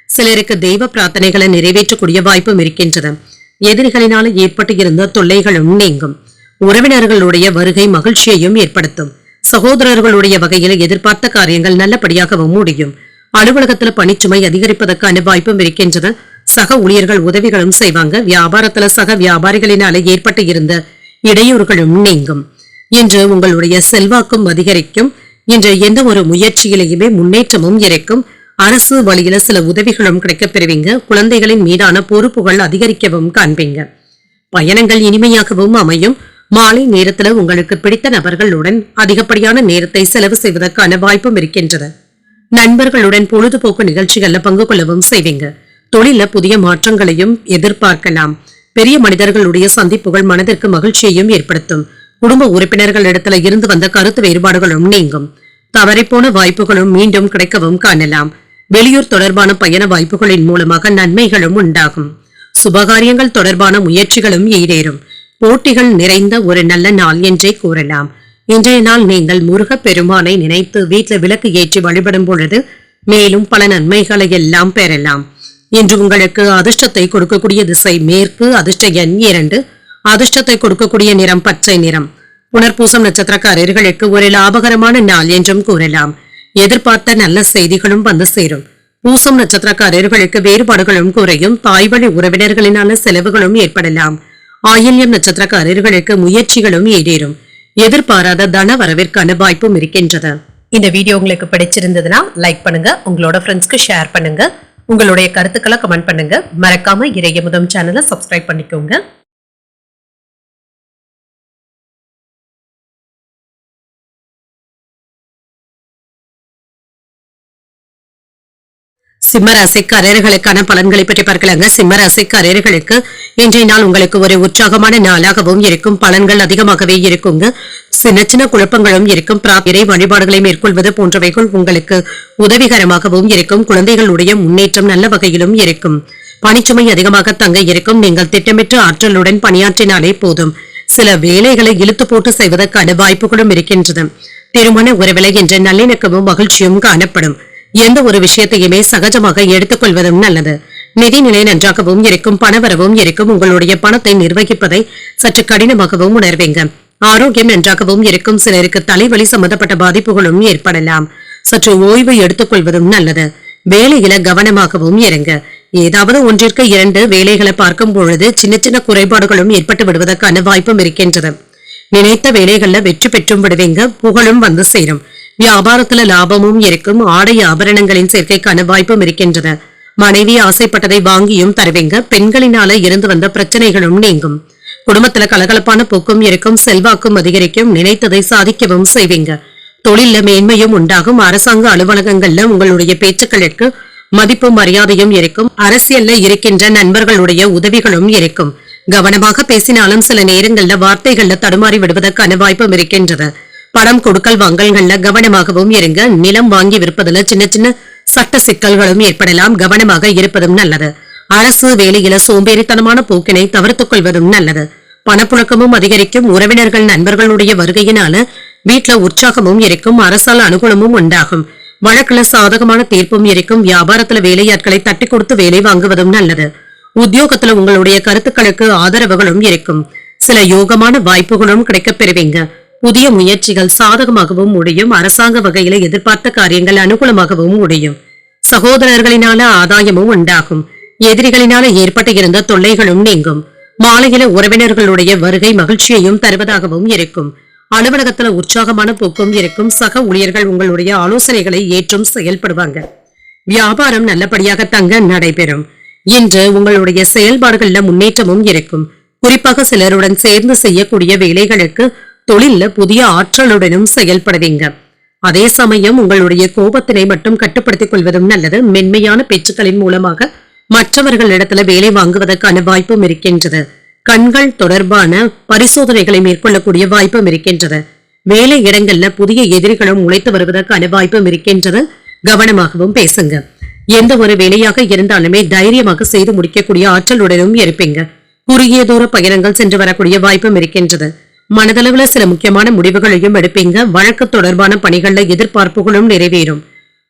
சிலருக்கு தெய்வ பிரார்த்தனைகளை நிறைவேற்றக்கூடிய வாய்ப்பும் இருக்கின்றது. எதிரிகளினால் ஏற்பட்டு இருந்த தொல்லைகளும் நீங்கும். உறவினர்களுடைய வருகை மகிழ்ச்சியையும் ஏற்படுத்தும். சகோதரர்களுடைய வகையில் எதிர்பார்த்த காரியங்கள் நல்லபடியாகவும் முடியும். அலுவலகத்துல பணிச்சுமை அதிகரிப்பதற்கான வாய்ப்பும் இருக்கின்றது. சக ஊழியர்கள் உதவிகளும் செய்வாங்க. வியாபாரத்துல சக வியாபாரிகளினால ஏற்பட்டு இருந்த இடையூறுகளும் நீங்கும். இன்று உங்களுடைய செல்வாக்கும் அதிகரிக்கும். இன்று எந்த ஒரு முயற்சியிலேயுமே முன்னேற்றமும் இருக்கும். அரசு வழியில சில உதவிகளும் கிடைக்கப் பெறுவீங்க. குழந்தைகளின் மீதான பொறுப்புகள் அதிகரிக்கவும் காண்பீங்க. பயணங்கள் இனிமையாகவும் அமையும். மாலை நேரத்துல உங்களுக்கு பிடித்த நபர்களுடன் அதிகப்படியான நேரத்தை செலவு செய்வதற்கான வாய்ப்பும் இருக்கின்றது. நண்பர்களுடன் பொழுதுபோக்கு நிகழ்ச்சிகள்ல பங்கு கொள்ளவும் செய்வீங்க. தொழில புதிய மாற்றங்களையும் எதிர்பார்க்கலாம். பெரிய மனிதர்களுடைய சந்திப்புகள் மனதிற்கு மகிழ்ச்சியையும் ஏற்படுத்தும். குடும்ப உறுப்பினர்களிடத்துல இருந்து வந்த கருத்து வேறுபாடுகளும் நீங்கும். தவறிப்போன வாய்ப்புகளும் மீண்டும் கிடைக்கவும் காணலாம். வெளியூர் தொடர்பான பயண வாய்ப்புகளின் மூலமாக நன்மைகளும் உண்டாகும். சுபகாரியங்கள் தொடர்பான முயற்சிகளும் ஈடேறும். போட்டிகள் நிறைந்த ஒரு நல்ல நாள் என்றே கூறலாம். இன்றைய நாள் நீங்கள் முருகப் பெருமானை நினைத்து வீட்டில் விளக்கு ஏற்றி வழிபடும் பொழுது மேலும் பல நன்மைகளை எல்லாம் பெறலாம். இன்று உங்களுக்கு அதிர்ஷ்டத்தை கொடுக்கக்கூடிய திசை மேற்கு. அதிர்ஷ்ட எண் 2. அதிர்ஷ்டத்தை கொடுக்கக்கூடிய நிறம் பச்சை நிறம். புனர்பூசம் நட்சத்திரக்காரர்களுக்கு ஒரு லாபகரமான நாள் என்றும் கூறலாம். எதிர்பார்த்த நல்ல செய்திகளும் வந்து சேரும். பூசம் நட்சத்திரக்காரர்களுக்கு வேறுபாடுகளும் குறையும். தாய்வழி உறவினர்களினால செலவுகளும் ஏற்படலாம். ஆயில்யம் நட்சத்திரக்காரர்களுக்கு முயற்சிகளும் ஈடேறும். எதிர்பாராத தன வரவிற்கான வாய்ப்பும் இருக்கின்றது. இந்த வீடியோ உங்களுக்கு பிடிச்சிருந்ததுன்னா லைக் பண்ணுங்க. உங்களோட ஃப்ரெண்ட்ஸ்க்கு ஷேர் பண்ணுங்க. உங்களுடைய கருத்துக்களை கமெண்ட் பண்ணுங்க. மறக்காம இறையமுதம் சேனலை சப்ஸ்கிரைப் பண்ணிக்கோங்க. சிம்மராசிக்காரர்களுக்கான பலன்களை பற்றி பார்க்கலாங்க. சிம்மராசிக்காரர்களுக்கு இன்றைய நாள் உங்களுக்கு ஒரு உற்சாகமான நாளாகவும் இருக்கும். பலன்கள் அதிகமாகவே இருக்குங்க. சின்ன சின்ன குழப்பங்களும் இருக்கும். பிரார்த்தனை வழிபாடுகளை மேற்கொள்வது போன்றவைகள் உங்களுக்கு உதவிகரமாகவும் இருக்கும். குழந்தைகளுடைய முன்னேற்றம் நல்ல வகையிலும் இருக்கும். பணிச்சுமை அதிகமாக தங்க இருக்கும். நீங்கள் திட்டமிட்டு ஆற்றலுடன் பணியாற்றினாலே போதும். சில வேலைகளை இழுத்து போட்டு செய்வதற்கான வாய்ப்புகளும் இருக்கின்றது. திருமண உறவிலை என்ற நல்லிணக்கமும் மகிழ்ச்சியும் காணப்படும். எந்த ஒரு விஷயத்தையுமே சகஜமாக எடுத்துக்கொள்வதும் நல்லது. நிதிநிலை நன்றாகவும் இருக்கும். பணவரவும் இருக்கும். உங்களுடைய பணத்தை நிர்வகிப்பதை சற்று கடினமாகவும் உணர்வீங்க. ஆரோக்கியம் நன்றாகவும் இருக்கும். சிலருக்கு தலைவலி சம்பந்தப்பட்ட பாதிப்புகளும் ஏற்படலாம். சற்று ஓய்வு எடுத்துக்கொள்வதும் நல்லது. வேலையில கவனமாகவும் இருங்க. ஏதாவது ஒன்றிற்கு 2 வேலைகளை பார்க்கும் பொழுது சின்ன சின்ன குறைபாடுகளும் ஏற்பட்டு விடுவதற்கான வாய்ப்பும் இருக்கின்றது. நினைத்த வேலைகள்ல வெற்றி பெற்றும் விடுவீங்க. புகழும் வந்து சேரும். வியாபாரத்துல லாபமும் இருக்கும். ஆடை ஆபரணங்களின் சேர்க்கைக்கான வாய்ப்பும் இருக்கின்றது. மனைவி ஆசைப்பட்டதை வாங்கியும் தருவீங்க. பெண்களினால இருந்து வந்த பிரச்சனைகளும் நீங்கும். குடும்பத்துல கலகலப்பான போக்கும் இருக்கும். செல்வாக்கும் அதிகரிக்கும். நினைத்ததை சாதிக்கவும் செய்வீங்க. தொழில மேன்மையும் உண்டாகும். அரசாங்க அலுவலகங்கள்ல உங்களுடைய பேச்சுக்களுக்கு மதிப்பு மரியாதையும் இருக்கும். அரசியல்ல இருக்கின்ற நண்பர்களுடைய உதவிகளும் இருக்கும். கவனமாக பேசினாலும் சில நேரங்கள்ல வார்த்தைகள்ல தடுமாறி விடுவதற்கான வாய்ப்பும் இருக்கின்றது. பணம் கொடுக்கல் வாங்கல்கள்ல கவனமாகவும் இருங்க. நிலம் வாங்கி விற்பதுல சின்ன சின்ன சட்ட சிக்கல்களும் ஏற்படலாம். கவனமாக இருப்பதும் நல்லது. அரசு வேலையில சோம்பேறித்தனமான போக்கினை தவிர்த்துக் கொள்வதும் நல்லது. பணப்புழக்கமும் அதிகரிக்கும். உறவினர்கள் நண்பர்களுடைய வருகையினால வீட்டுல உற்சாகமும் இருக்கும். அரசால் அனுகூலமும் உண்டாகும். வழக்குல சாதகமான தீர்ப்பும் இருக்கும். வியாபாரத்துல வேலையாட்களை தட்டி கொடுத்து வேலை வாங்குவதும் நல்லது. உத்தியோகத்துல உங்களுடைய கருத்துக்களுக்கு ஆதரவுகளும் இருக்கும். சில யோகமான வாய்ப்புகளும் கிடைக்கப் பெறுவீங்க. புதிய முயற்சிகள் சாதகமாகவும் முடியும். அரசாங்க வகையில எதிர்பார்த்த காரியங்கள் அனுகூலமாகவும் முடியும். சகோதரர்களினால ஆதாயமும் உண்டாகும். எதிரிகளினால ஏற்பட்டு இருந்த தொல்லைகளும் நீங்கும். மாலையில உறவினர்களுடைய வருகை மகிழ்ச்சியையும் தருவதாகவும் இருக்கும். அலுவலகத்துல உற்சாகமான போக்கும் இருக்கும். சக ஊழியர்கள் உங்களுடைய ஆலோசனைகளை ஏற்றும் செயல்படுவாங்க. வியாபாரம் நல்லபடியாக தங்க நடைபெறும். இன்று உங்களுடைய செயல்பாடுகள்ல முன்னேற்றமும் இருக்கும். குறிப்பாக சிலருடன் சேர்ந்து செய்யக்கூடிய வேலைகளுக்கு தொழில்ல புதிய ஆற்றலுடனும் செயல்படுவீங்க. அதே சமயம் உங்களுடைய கோபத்தினை மட்டும் கட்டுப்படுத்திக் கொள்வதும் நல்லது. மென்மையான பேச்சுக்களின் மூலமாக மற்றவர்களிடத்துல வேலை வாங்குவதற்கான வாய்ப்பும் இருக்கின்றது. கண்கள் தொடர்பான பரிசோதனைகளை மேற்கொள்ளக்கூடிய வாய்ப்பும் இருக்கின்றது. வேலை இடங்கள்ல புதிய எதிரிகளும் உழைத்து வருவதற்கான வாய்ப்பும் இருக்கின்றது. கவனமாகவும் பேசுங்க. எந்த ஒரு வேலையாக இருந்தாலுமே தைரியமாக செய்து முடிக்கக்கூடிய ஆற்றலுடனும் இருப்பீங்க. குறுகிய தூர பயணங்கள் சென்று வரக்கூடிய வாய்ப்பும் இருக்கின்றது. மனதளவுல சில முக்கியமான முடிவுகளையும் எடுப்பீங்க. வழக்கு தொடர்பான பணிகள்ல எதிர்பார்ப்புகளும் நிறைவேறும்.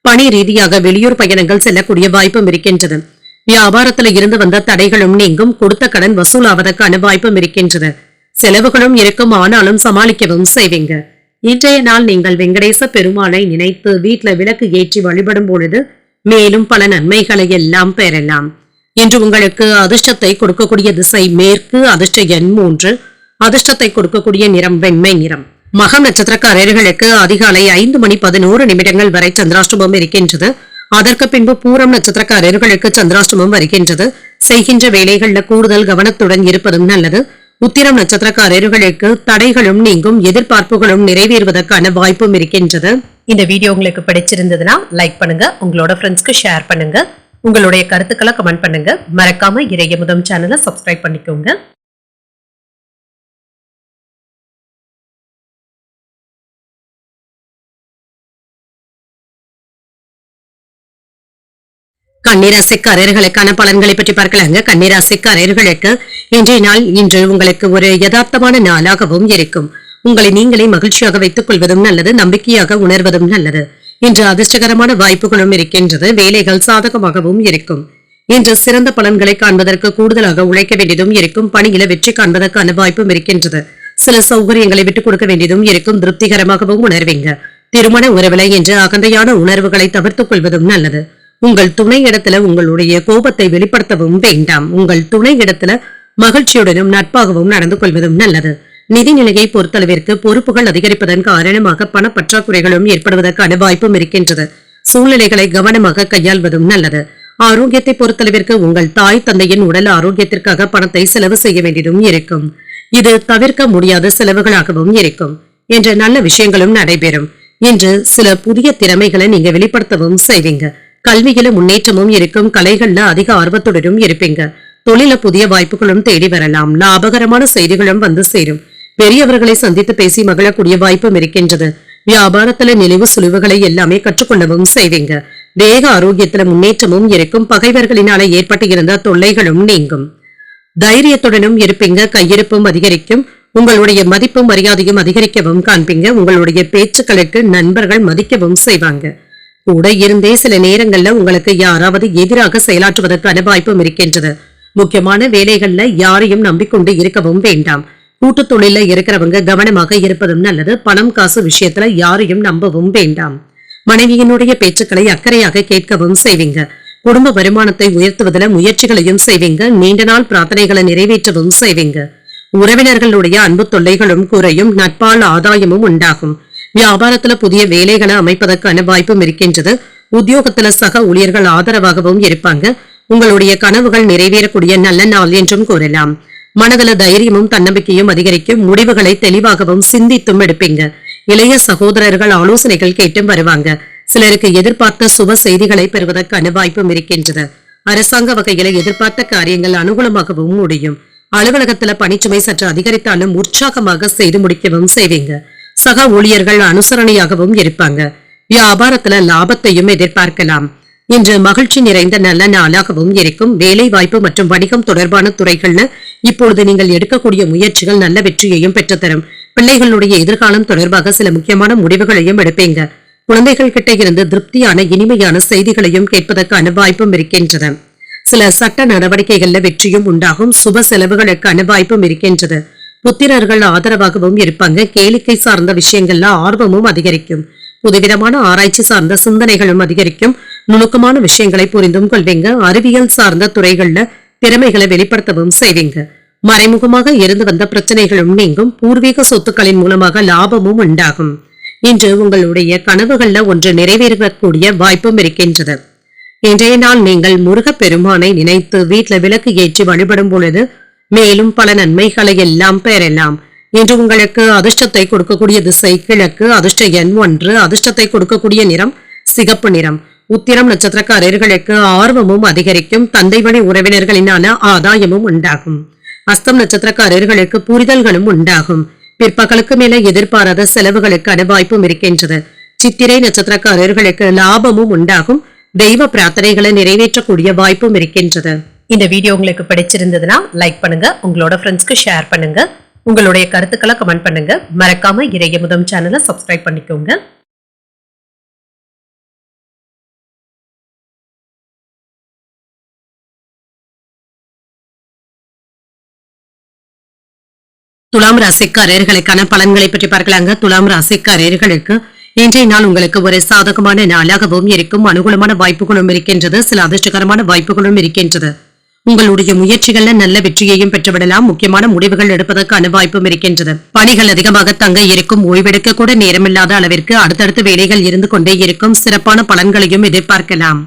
பணி ரீதியாக வெளியூர் பயணங்கள் செல்லக்கூடிய வாய்ப்பும் இருக்கின்றது. வியாபாரத்துல இருந்து வந்த தடைகளும் நீங்கும். கொடுத்த கடன் வசூலாவதற்கான வாய்ப்பும் இருக்கின்றது. செலவுகளும் இருக்கும், ஆனாலும் சமாளிக்கவும் செய்வீங்க. இன்றைய நாள் நீங்கள் வெங்கடேச பெருமாளை நினைத்து வீட்டுல விளக்கு ஏற்றி வழிபடும் பொழுது மேலும் பல நன்மைகளை எல்லாம் பெறலாம். இன்று உங்களுக்கு அதிர்ஷ்டத்தை கொடுக்கக்கூடிய திசை மேற்கு. அதிர்ஷ்ட எண் 3. அதிர்ஷ்டத்தை கொடுக்கக்கூடிய நிறம் வெண்மை நிறம். மகம் நட்சத்திரக்காரர்களுக்கு அதிகாலை 5:11 வரை சந்திராஷ்டமம் இருக்கின்றது. அதற்கு பின்பு பூரம் நட்சத்திரக்காரர்களுக்கு சந்திராஷ்டமம் வருகின்றது. செய்கின்ற வேலைகள்ல கூடுதல் கவனத்துடன் இருப்பதும் நல்லது. உத்திரம் நட்சத்திரக்காரர்களுக்கு தடைகளும் நீங்கும். எதிர்பார்ப்புகளும் நிறைவேறுவதற்கான வாய்ப்பும் இருக்கின்றது. இந்த வீடியோ உங்களுக்கு பிடிச்சிருந்ததுன்னா லைக் பண்ணுங்க. உங்களோட ஃப்ரெண்ட்ஸ்க்கு ஷேர் பண்ணுங்க. உங்களுடைய கருத்துக்களை கமெண்ட் பண்ணுங்க. மறக்காம இறையமுதம் சேனலை சப்ஸ்கிரைப் பண்ணிக்கோங்க. கன்னிராசிக்காரர்களுக்கான பலன்களை பற்றி பார்க்கலாங்க. கன்னிராசிக்காரர்களுக்கு இன்றைய நாள் இன்று உங்களுக்கு ஒரு யதார்த்தமான நாளாகவும் இருக்கும். உங்களை நீங்களே மகிழ்ச்சியாக வைத்துக் கொள்வதும் நல்லது. நம்பிக்கையாக உணர்வதும் நல்லது. இன்று அதிர்ஷ்டகரமான வாய்ப்புகளும் இருக்கின்றது. வேலைகள் சாதகமாகவும் இருக்கும். இன்று சிறந்த பலன்களை காண்பதற்கு கூடுதலாக உழைக்க வேண்டியதும் இருக்கும். பணியில வெற்றி காண்பதற்கான வாய்ப்பும் இருக்கின்றது. சில சௌகரியங்களை விட்டுக் கொடுக்க வேண்டியதும் இருக்கும். திருப்திகரமாகவும் உணர்வீங்க. திருமண உறவிலை என்று அகந்தையான உணர்வுகளை தவிர்த்துக் கொள்வதும் நல்லது. உங்கள் துணை இடத்துல உங்களுடைய கோபத்தை வெளிப்படுத்தவும் வேண்டாம். உங்கள் துணை இடத்துல மகிழ்ச்சியுடனும் நட்பாகவும் நடந்து கொள்வதும் நல்லது. நிதிநிலையை பொறுத்தளவிற்கு பொறுப்புகள் அதிகரிப்பதன் காரணமாக பணப்பற்றாக்குறைகளும் ஏற்படுவதற்கான வாய்ப்பும் இருக்கின்றது. சூழ்நிலைகளை கவனமாக கையாள்வதும் நல்லது. ஆரோக்கியத்தை பொறுத்தளவிற்கு உங்கள் தாய் தந்தையின் உடல் ஆரோக்கியத்திற்காக பணத்தை செலவு செய்ய வேண்டியதும் இருக்கும். இது தவிர்க்க முடியாத செலவுகளாகவும் இருக்கும். என்ற நல்ல விஷயங்களும் நடைபெறும். இன்று சில புதிய திறமைகளை நீங்க வெளிப்படுத்தவும் செய்வீங்க. கல்வியில முன்னேற்றமும் இருக்கும். கலைகள்ல அதிக ஆர்வத்துடனும் இருப்பீங்க. தொழில புதிய வாய்ப்புகளும் தேடி வரலாம். லாபகரமான செய்திகளும் வந்து சேரும். பெரியவர்களை சந்தித்து பேசி மகிழக்கூடிய வாய்ப்பும் இருக்கின்றது. வியாபாரத்துல நினைவு சுழிவுகளை எல்லாமே கற்றுக்கொள்ளவும் செய்வீங்க. தேக ஆரோக்கியத்துல முன்னேற்றமும் இருக்கும். பகைவர்களினால ஏற்பட்டு இருந்த தொல்லைகளும் நீங்கும். தைரியத்துடனும் இருப்பீங்க. கையிருப்பும் அதிகரிக்கும். உங்களுடைய மதிப்பும் மரியாதையும் அதிகரிக்கவும் காண்பீங்க. உங்களுடைய பேச்சுக்களுக்கு நண்பர்கள் மதிக்கவும் செய்வாங்க. கூட இருந்தே சில நேரங்கள்ல உங்களுக்கு யாராவது எதிராக செயலாற்றுவதற்கான வாய்ப்பும் இருக்கின்றது. முக்கியமான வேலைகள்ல யாரையும் நம்பிக்கொண்டு இருக்கவும் வேண்டாம். கூட்டு தொழில இருக்கிறவங்க கவனமாக இருப்பதும் நல்லது. பணம் காசு விஷயத்துல யாரையும் நம்பவும் வேண்டாம். மனைவியினுடைய பேச்சுக்களை அக்கறையாக கேட்கவும் செய்வீங்க. குடும்ப வருமானத்தை உயர்த்துவதில் முயற்சிகளையும் செய்வீங்க. நீண்ட நாள் பிரார்த்தனைகளை நிறைவேற்றவும் செய்வீங்க. உறவினர்களுடைய அன்பு தொல்லைகளும் குறையும். நட்பால் ஆதாயமும் உண்டாகும். வியாபாரத்துல புதிய வேலைகளை அமைப்பதற்கான வாய்ப்பும் இருக்கின்றது. உத்தியோகத்துல சக ஊழியர்கள் ஆதரவாகவும் இருப்பாங்க. உங்களுடைய கனவுகள் நிறைவேறக்கூடிய நல்ல நாள் என்றும் கூறலாம். மனதில தைரியமும் தன்னம்பிக்கையும் அதிகரிக்கும். முடிவுகளை தெளிவாகவும் சிந்தித்தும் எடுப்பீங்க. இளைய சகோதரர்கள் ஆலோசனைகள் கேட்டும் வருவாங்க. சிலருக்கு எதிர்பார்த்த சுப செய்திகளை பெறுவதற்கான வாய்ப்பும் இருக்கின்றது. அரசாங்க வகையில எதிர்பார்த்த காரியங்கள் அனுகூலமாகவும் முடியும். அலுவலகத்துல பணிச்சுமை சற்று அதிகரித்தாலும் உற்சாகமாக செய்து முடிக்கவும் செய்வீங்க. சக ஊழியர்கள் அனுசரணையாகவும் இருப்பாங்க. வியாபாரத்துல லாபத்தையும் எதிர்பார்க்கலாம். இன்று மகிழ்ச்சி நிறைந்த நல்ல நாளாகவும் இருக்கும். வேலை வாய்ப்பு மற்றும் வணிகம் தொடர்பான துறைகள்ல இப்பொழுது நீங்கள் எடுக்கக்கூடிய முயற்சிகள் நல்ல வெற்றியையும் பெற்றுத்தரும். பிள்ளைகளுடைய எதிர்காலம் தொடர்பாக சில முக்கியமான முடிவுகளையும் எடுப்பீங்க. குழந்தைகள் கிட்ட இருந்து திருப்தியான இனிமையான செய்திகளையும் கேட்பதற்கான வாய்ப்பும் இருக்கின்றது. சில சட்ட நடவடிக்கைகள்ல வெற்றியும் உண்டாகும். சுப செலவுகளுக்கான வாய்ப்பும் இருக்கின்றது. புத்திரர்கள் ஆதரவாகவும் இருப்பாங்க. கேளிக்கை சார்ந்த விஷயங்கள்ல ஆர்வமும் அதிகரிக்கும். புதுவிதமான ஆராய்ச்சி சார்ந்த சிந்தனைகளும் அதிகரிக்கும். நுணுக்கமான விஷயங்களை புரிந்தும் கொள்வீங்க. அறிவியல் சார்ந்த துறைகள்ல திறமைகளை வெளிப்படுத்தவும் செய்வீங்க. மறைமுகமாக இருந்து வந்த பிரச்சனைகளும் நீங்கும். பூர்வீக சொத்துக்களின் மூலமாக லாபமும் உண்டாகும். இன்று உங்களுடைய கனவுகள்ல ஒன்று நிறைவேறக்கூடிய வாய்ப்பும் இருக்கின்றது. இன்றைய நாள் நீங்கள் முருகப் பெருமானை நினைத்து வீட்டில் விளக்கு ஏற்றி வழிபடும் பொழுது மேலும் பல நன்மைகளை எல்லாம் பெறலாம். இன்று உங்களுக்கு அதிர்ஷ்டத்தை கொடுக்கக்கூடிய திசை கிழக்கு. அதிர்ஷ்ட எண் 1. அதிர்ஷ்டத்தை கொடுக்கக்கூடிய நிறம் சிகப்பு நிறம். உத்திரம் நட்சத்திரக்காரர்களுக்கு ஆர்வமும் அதிகரிக்கும். தந்தை வழி உறவினர்களினால ஆதாயமும் உண்டாகும். அஸ்தம் நட்சத்திரக்காரர்களுக்கு புரிதல்களும் உண்டாகும். பிற்பகலுக்கு மேல எதிர்பாராத செலவுகளுக்கான வாய்ப்பும் இருக்கின்றது. சித்திரை நட்சத்திரக்காரர்களுக்கு லாபமும் உண்டாகும். தெய்வ பிரார்த்தனைகளை நிறைவேற்றக்கூடிய வாய்ப்பும் இருக்கின்றது. இந்த வீடியோ உங்களுக்கு பிடிச்சிருந்ததுன்னா லைக் பண்ணுங்க, உங்களோட ஃப்ரெண்ட்ஸ்க்கு ஷேர் பண்ணுங்க, உங்களுடைய கருத்துக்களை கமெண்ட் பண்ணுங்க. மறக்காம இறையமுதம் சேனலை சப்ஸ்கிரைப் பண்ணிக்கோங்க. துலாம் ராசிக்காரர்களுக்கான பலன்களை பற்றி பார்க்கலாங்க. துலாம் ராசிக்காரர்களுக்கு இன்றைய நாள் உங்களுக்கு ஒரு சாதகமான நாளாகவும் இருக்கும். அனுகூலமான வாய்ப்புகளும் இருக்கின்றது. சில அதிர்ஷ்டகரமான வாய்ப்புகளும் இருக்கின்றது. உங்களுடைய முயற்சிகள்ல நல்ல வெற்றியையும் பெற்றுவிடலாம். முக்கியமான முடிவுகள் எடுப்பதற்கான வாய்ப்பும் இருக்கின்றது. பணிகள் அதிகமாக தங்க இருக்கும். ஓய்வெடுக்க கூட நேரமில்லாத அளவிற்கு அடுத்தடுத்த வேலைகள் இருந்து கொண்டே இருக்கும். சிறப்பான பலன்களையும் எதிர்பார்க்கலாம்.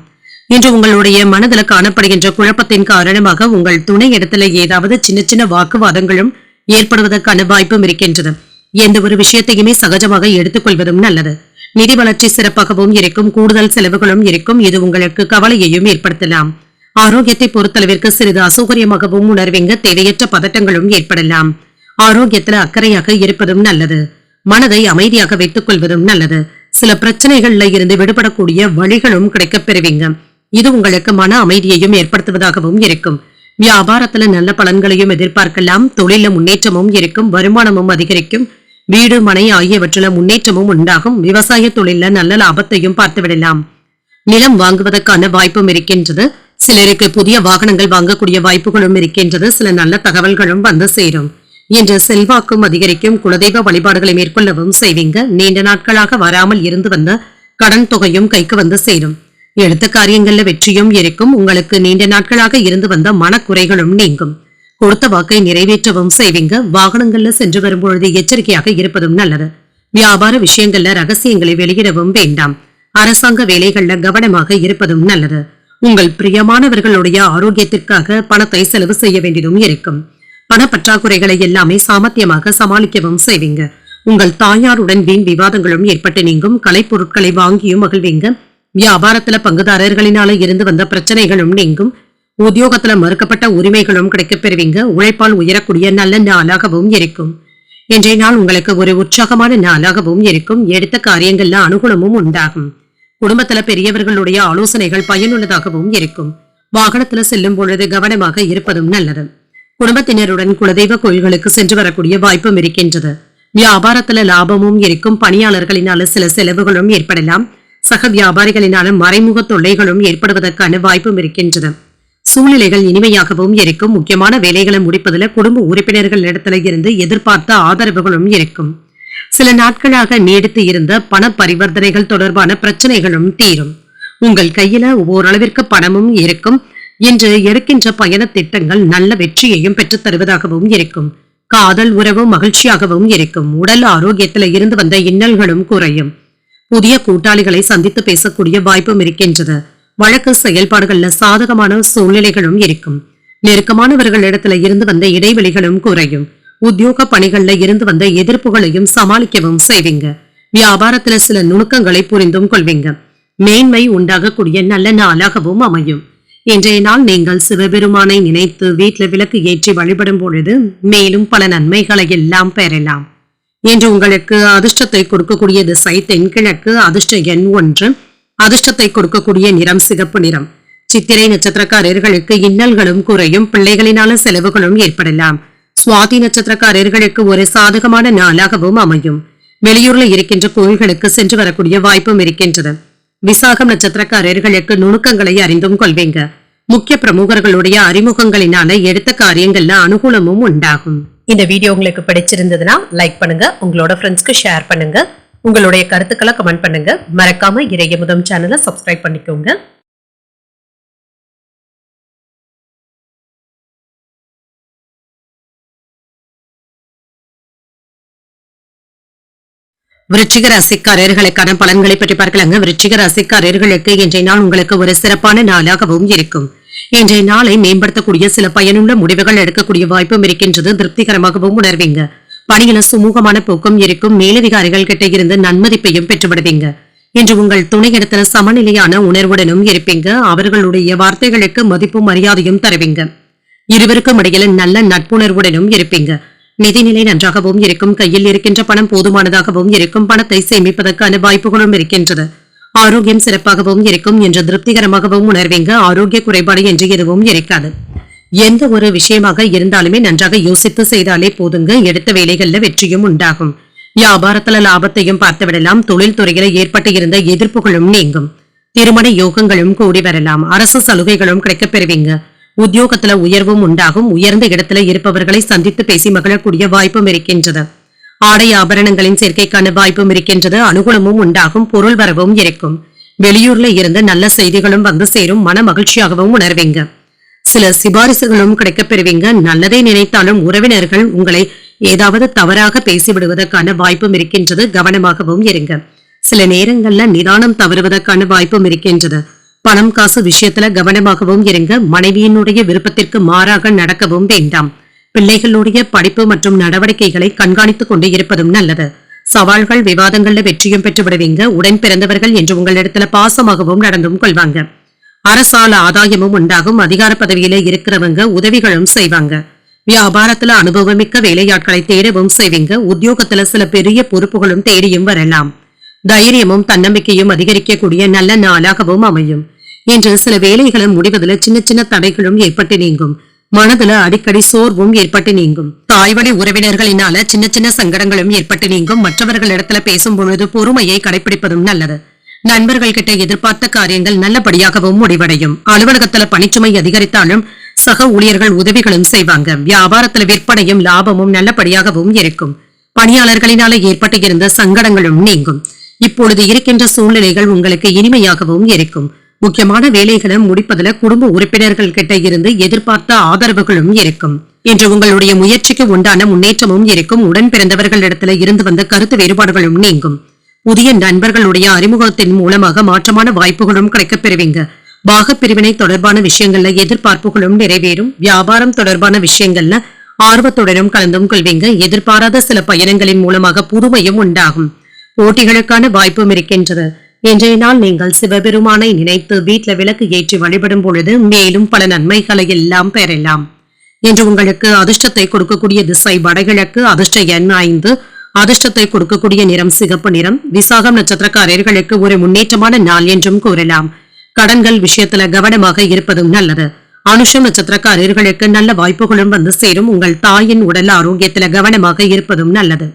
இன்று உங்களுடைய மனதில் காணப்படுகின்ற குழப்பத்தின் காரணமாக உங்கள் துணை இடத்துல ஏதாவது சின்ன சின்ன வாக்குவாதங்களும் ஏற்படுவதற்கான வாய்ப்பும் இருக்கின்றது. எந்த ஒரு விஷயத்தையுமே சகஜமாக எடுத்துக்கொள்வதும் நல்லது. நிதி வளர்ச்சி சிறப்பாகவும் இருக்கும். கூடுதல் செலவுகளும் இருக்கும். இது உங்களுக்கு கவலையையும் ஏற்படுத்தலாம். ஆரோக்கியத்தை பொறுத்தளவிற்கு சிறிது அசௌகரியமாகவும் உணர்வீங்க. தேவையற்ற பதட்டங்களும் ஏற்படலாம். ஆரோக்கியத்துல அக்கறையாக இருப்பதும் நல்லது. மனதை அமைதியாக வைத்துக் கொள்வதும் நல்லது. சில பிரச்சனைகள்ல இருந்து விடுபடக்கூடிய வழிகளும் கிடைக்கப் பெறுவீங்க. இது உங்களுக்கு மன அமைதியையும் ஏற்படுத்துவதாகவும் இருக்கும். வியாபாரத்துல நல்ல பலன்களையும் எதிர்பார்க்கலாம். தொழில முன்னேற்றமும் இருக்கும். வருமானமும் அதிகரிக்கும். வீடு மனை ஆகியவற்றில முன்னேற்றமும் உண்டாகும். விவசாய தொழில நல்ல லாபத்தையும் பார்த்துவிடலாம். நிலம் வாங்குவதற்கான வாய்ப்பும் இருக்கின்றது. சிலருக்கு புதிய வாகனங்கள் வாங்கக்கூடிய வாய்ப்புகளும் இருக்கின்றது. சில நல்ல தகவல்களும் வந்து சேரும். இன்று செல்வாக்கும் அதிகரிக்கும். குலதெய்வ வழிபாடுகளை மேற்கொள்ளவும் செய்வீங்க. நீண்ட நாட்களாக வராமல் இருந்து வந்த கடன் தொகையும் கைக்கு வந்து சேரும். எடுத்த காரியங்கள்ல வெற்றியும் இருக்கும். உங்களுக்கு நீண்ட நாட்களாக இருந்து வந்த மனக்குறைகளும் நீங்கும். கொடுத்த வாக்கை நிறைவேற்றவும் செய்வீங்க. வாகனங்கள்ல சென்று வரும்பொழுது எச்சரிக்கையாக இருப்பதும் நல்லது. வியாபார விஷயங்கள்ல ரகசியங்களை வெளியிடவும் வேண்டாம். அரசாங்க வேலைகள்ல கவனமாக இருப்பதும் நல்லது. உங்கள் பிரியமானவர்களுடைய ஆரோக்கியத்திற்காக பணத்தை செலவு செய்ய வேண்டியதும் இருக்கும். பணப்பற்றாக்குறைகளை எல்லாமே சாமர்த்தியமாக சமாளிக்கவும் செய்வீங்க. உங்கள் தாயாருடன் வீண் விவாதங்களும் ஏற்பட்டு நீங்கும். கலைப்பொருட்களை வாங்கியும் மகிழ்வீங்க. வியாபாரத்துல பங்குதாரர்களினால இருந்து வந்த பிரச்சனைகளும் நீங்கும். உத்தியோகத்துல மறுக்கப்பட்ட உரிமைகளும் கிடைக்கப் பெறுவீங்க. உழைப்பால் உயரக்கூடிய நல்ல நாளாகவும் இருக்கும். இன்றைய நாள் உங்களுக்கு ஒரு உற்சாகமான நாளாகவும் இருக்கும். எடுத்த காரியங்கள்ல அனுகூலமும் உண்டாகும். குடும்பத்துல பெரியவர்களுடைய ஆலோசனைகள் பயனுள்ளதாகவும் இருக்கும். வாகனத்துல செல்லும் பொழுது கவனமாக இருப்பதும் நல்லது. குடும்பத்தினருடன் குலதெய்வ கோயில்களுக்கு சென்று வரக்கூடிய வாய்ப்பும் இருக்கின்றது. வியாபாரத்துல லாபமும் இருக்கும். பணியாளர்களினால சில செலவுகளும் ஏற்படலாம். சக வியாபாரிகளினால மறைமுக தொல்லைகளும் ஏற்படுவதற்கான வாய்ப்பும் இருக்கின்றது. சூழ்நிலைகள் இனிமையாகவும் இருக்கும். முக்கியமான வேலைகளை முடிப்பதில் குடும்ப உறுப்பினர்கள் இடத்துல இருந்து எதிர்பார்த்த ஆதரவுகளும் இருக்கும். சில நாட்களாக நீடித்து இருந்த பண பரிவர்த்தனைகள் தொடர்பான பிரச்சனைகளும் தீரும். உங்கள் கையில ஓரளவிற்கு பணமும் இருக்கும். இன்று எடுக்கின்ற பயண திட்டங்கள் நல்ல வெற்றியையும் பெற்றுத் தருவதாகவும் இருக்கும். காதல் உறவு மகிழ்ச்சியாகவும் இருக்கும். உடல் ஆரோக்கியத்தில் இருந்து வந்த இன்னல்களும் குறையும். புதிய கூட்டாளிகளை சந்தித்து பேசக்கூடிய வாய்ப்பும் இருக்கின்றது. வழக்கு செயல்பாடுகள்ல சாதகமான சூழ்நிலைகளும் இருக்கும். நெருக்கமானவர்களிடத்துல இருந்து வந்த இடைவெளிகளும் குறையும். உத்தியோக பணிகள்ல இருந்து வந்த எதிர்ப்புகளையும் சமாளிக்கவும் செய்வீங்க. வியாபாரத்துல சில நுணுக்கங்களை புரிந்தும் கொள்வீங்க. மேன்மை உண்டாகக்கூடிய நல்ல நாளாகவும் அமையும். இன்றைய நாள் நீங்கள் சிவபெருமானை நினைத்து வீட்டுல விளக்கு ஏற்றி வழிபடும் பொழுது மேலும் பல நன்மைகளை எல்லாம் பெறலாம். இன்று உங்களுக்கு அதிர்ஷ்டத்தை கொடுக்கக்கூடிய திசை தென்கிழக்கு. அதிர்ஷ்ட எண் 1. அதிர்ஷ்டத்தை கொடுக்கக்கூடிய நிறம் சிகப்பு நிறம். சித்திரை நட்சத்திரக்காரர்களுக்கு இன்னல்களும் குறையும். பிள்ளைகளினால செலவுகளும் ஏற்படலாம். சுவாதி நட்சத்திரக்காரர்களுக்கு ஒரு சாதகமான நாளாகவும் அமையும். வெளியூர்ல இருக்கின்ற கோயில்களுக்கு சென்று வரக்கூடிய வாய்ப்பும் இருக்கின்றது. விசாகம் நட்சத்திரக்காரர்களுக்கு நுணுக்கங்களை அறிந்தும் கொள்வீங்க. முக்கிய பிரமுகர்களுடைய அறிமுகங்களினால எடுத்த காரியங்கள்ல அனுகூலமும் உண்டாகும். இந்த வீடியோ உங்களுக்கு பிடிச்சிருந்ததுன்னா லைக் பண்ணுங்க, உங்களோட ஃப்ரெண்ட்ஸ்க்கு ஷேர் பண்ணுங்க, உங்களுடைய கருத்துக்களை கமெண்ட் பண்ணுங்க. மறக்காம இறையமுதம் சேனலை சப்ஸ்கிரைப் பண்ணிக்கோங்க. விருச்சிக ராசிக்காரர்களுக்கான பலன்களை பற்றி பார்க்கலாங்க. விருச்சிக ராசிக்காரர்களுக்கு இன்றைய நாள் உங்களுக்கு ஒரு சிறப்பான நாளாகவும் இருக்கும். இன்றைய நாளை மேம்படுத்தக்கூடிய சில பயனுள்ள முடிவுகள் எடுக்கக்கூடிய வாய்ப்பும் இருக்கின்றது. திருப்திகரமாகவும் உணர்வீங்க. பணியில சுமூகமான போக்கும் இருக்கும். மேலதிகாரிகள் கிட்ட இருந்து நன்மதிப்பையும் பெற்றுவிடுவீங்க. இன்று உங்கள் துணையிடத்துல சமநிலையான உணர்வுடனும் இருப்பீங்க. அவர்களுடைய வார்த்தைகளுக்கு மதிப்பும் மரியாதையும் தருவீங்க. இருவருக்கும் இடையில நல்ல நட்புணர்வுடனும் இருப்பீங்க. நிதிநிலை நன்றாகவும் இருக்கும். கையில் இருக்கின்ற பணம் போதுமானதாகவும் இருக்கும். பணத்தை சேமிப்பதற்கான வாய்ப்புகளும் இருக்கின்றது. ஆரோக்கியம் சிறப்பாகவும் இருக்கும் என்று திருப்திகரமாகவும் உணர்வீங்க. ஆரோக்கிய குறைபாடு என்று எதுவும் இருக்காது. எந்த ஒரு விஷயமாக இருந்தாலுமே நன்றாக யோசித்து செய்தாலே போதுங்க. எடுத்த வேலைகள்ல வெற்றியும் உண்டாகும். வியாபாரத்துல லாபத்தையும் பார்த்து விடலாம். தொழில் துறையில ஏற்பட்டு இருந்த எதிர்ப்புகளும் நீங்கும். திருமண யோகங்களும் கூடி வரலாம். அரசு சலுகைகளும் கிடைக்கப் பெறுவீங்க. உத்தியோகத்துல உயர்வும் உண்டாகும். உயர்ந்த இடத்துல இருப்பவர்களை சந்தித்து பேசி மகிழக்கூடிய வாய்ப்பும் இருக்கின்றது. ஆடை ஆபரணங்களின் சேர்க்கைக்கான வாய்ப்பும் இருக்கின்றது. அனுகூலமும் உண்டாகும். பொருள் வரவும் இருக்கும். வெளியூர்ல இருந்து நல்ல செய்திகளும் வந்து சேரும். மன மகிழ்ச்சியாகவும் உணர்வீங்க. சில சிபாரிசுகளும் கிடைக்கப் பெறுவீங்க. நல்லதை நினைத்தாலும் உறவினர்கள் உங்களை ஏதாவது தவறாக பேசிவிடுவதற்கான வாய்ப்பும் இருக்கின்றது. கவனமாகவும் இருங்க. சில நேரங்கள்ல நிதானம் தவறுவதற்கான வாய்ப்பும் இருக்கின்றது. பணம் காசு விஷயத்துல கவனமாகவும் இருங்க. மனைவியினுடைய விருப்பத்திற்கு மாறாக நடக்கவும் வேண்டாம். பிள்ளைகளுடைய படிப்பு மற்றும் நடவடிக்கைகளை கண்காணித்துக் கொண்டு இருப்பதும் நல்லது. சவால்கள் விவாதங்கள்ல வெற்றியும் பெற்று விடுவீங்க. உடன் பிறந்தவர்கள் என்று உங்களிடத்துல பாசமாகவும் நடந்தும் கொள்வாங்க. அரசால ஆதாயமும் உண்டாகும். அதிகார பதவியில இருக்கிறவங்க உதவிகளும் செய்வாங்க. வியாபாரத்துல அனுபவமிக்க வேலையாட்களை தேடவும் செய்வீங்க. உத்தியோகத்துல சில பெரிய பொறுப்புகளும் தேடியும் வரலாம். தைரியமும் தன்னம்பிக்கையும் அதிகரிக்கக்கூடிய நல்ல நாளாகவும் அமையும். இன்று சில வேலைகளை முடிவதில் சின்ன சின்ன தடைகளும் ஏற்பட்டு நீங்கும். மனதுல அடிக்கடி சோர்வும் ஏற்பட்டு நீங்கும். தாய்வழி உறவினர்களினால சின்ன சின்ன சங்கடங்களும் ஏற்பட்டு நீங்கும். மற்றவர்களிடத்துல பேசும் பொழுது பொறுமையை கடைபிடிப்பதும் நல்லது. நண்பர்கள் கிட்ட எதிர்பார்த்த காரியங்கள் நல்லபடியாகவும் முடிவடையும். அலுவலகத்துல பணிச்சுமை அதிகரித்தாலும் சக ஊழியர்கள் உதவிகளும் செய்வாங்க. வியாபாரத்துல விற்பனையும் லாபமும் நல்லபடியாகவும் இருக்கும். பணியாளர்களினால ஏற்பட்டு இருந்த சங்கடங்களும் நீங்கும். இப்பொழுது இருக்கின்ற சூழ்நிலைகள் உங்களுக்கு இனிமையாகவும் இருக்கும். முக்கியமான வேலைகளை முடிப்பதில் குடும்ப உறுப்பினர்கள் கிட்ட இருந்து எதிர்பார்த்த ஆதரவுகளும் இருக்கும். இன்று உங்களுடைய முயற்சிக்கு உண்டான முன்னேற்றமும் இருக்கும். உடன் பிறந்தவர்களிடத்துல இருந்து வந்த கருத்து வேறுபாடுகளும் நீங்கும். புதிய நண்பர்களுடைய அறிமுகத்தின் மூலமாக மாற்றமான வாய்ப்புகளும் கிடைக்கப் பெறுவீங்க. பாகப்பிரிவினை தொடர்பான விஷயங்கள்ல எதிர்பார்ப்புகளும் நிறைவேறும். வியாபாரம் தொடர்பான விஷயங்கள்ல ஆர்வத்துடனும் கலந்தும் கொள்வீங்க. எதிர்பாராத சில பயணங்களின் மூலமாக புதுமையும் உண்டாகும். போட்டிகளுக்கான வாய்ப்பும் இருக்கின்றது. இன்றைய நாள் நீங்கள் சிவபெருமானை நினைத்து வீட்டுல விளக்கு ஏற்றி வழிபடும் பொழுது மேலும் பல நன்மைகளை எல்லாம் பெறலாம். இன்று உங்களுக்கு அதிர்ஷ்டத்தை கொடுக்கக்கூடிய திசை வடகிழக்கு. அதிர்ஷ்ட எண் 5. அதிர்ஷ்டத்தை கொடுக்கக்கூடிய நிறம் சிகப்பு நிறம். விசாகம் நட்சத்திரக்காரர்களுக்கு ஒரு முன்னேற்றமான நாள் என்றும் கூறலாம். கடன்கள் விஷயத்துல கவனமாக இருப்பதும் நல்லது. அனுஷம் நட்சத்திரக்காரர்களுக்கு நல்ல வாய்ப்புகளும் வந்து சேரும். உங்கள் தாயின் உடல் ஆரோக்கியத்துல கவனமாக இருப்பதும் நல்லது.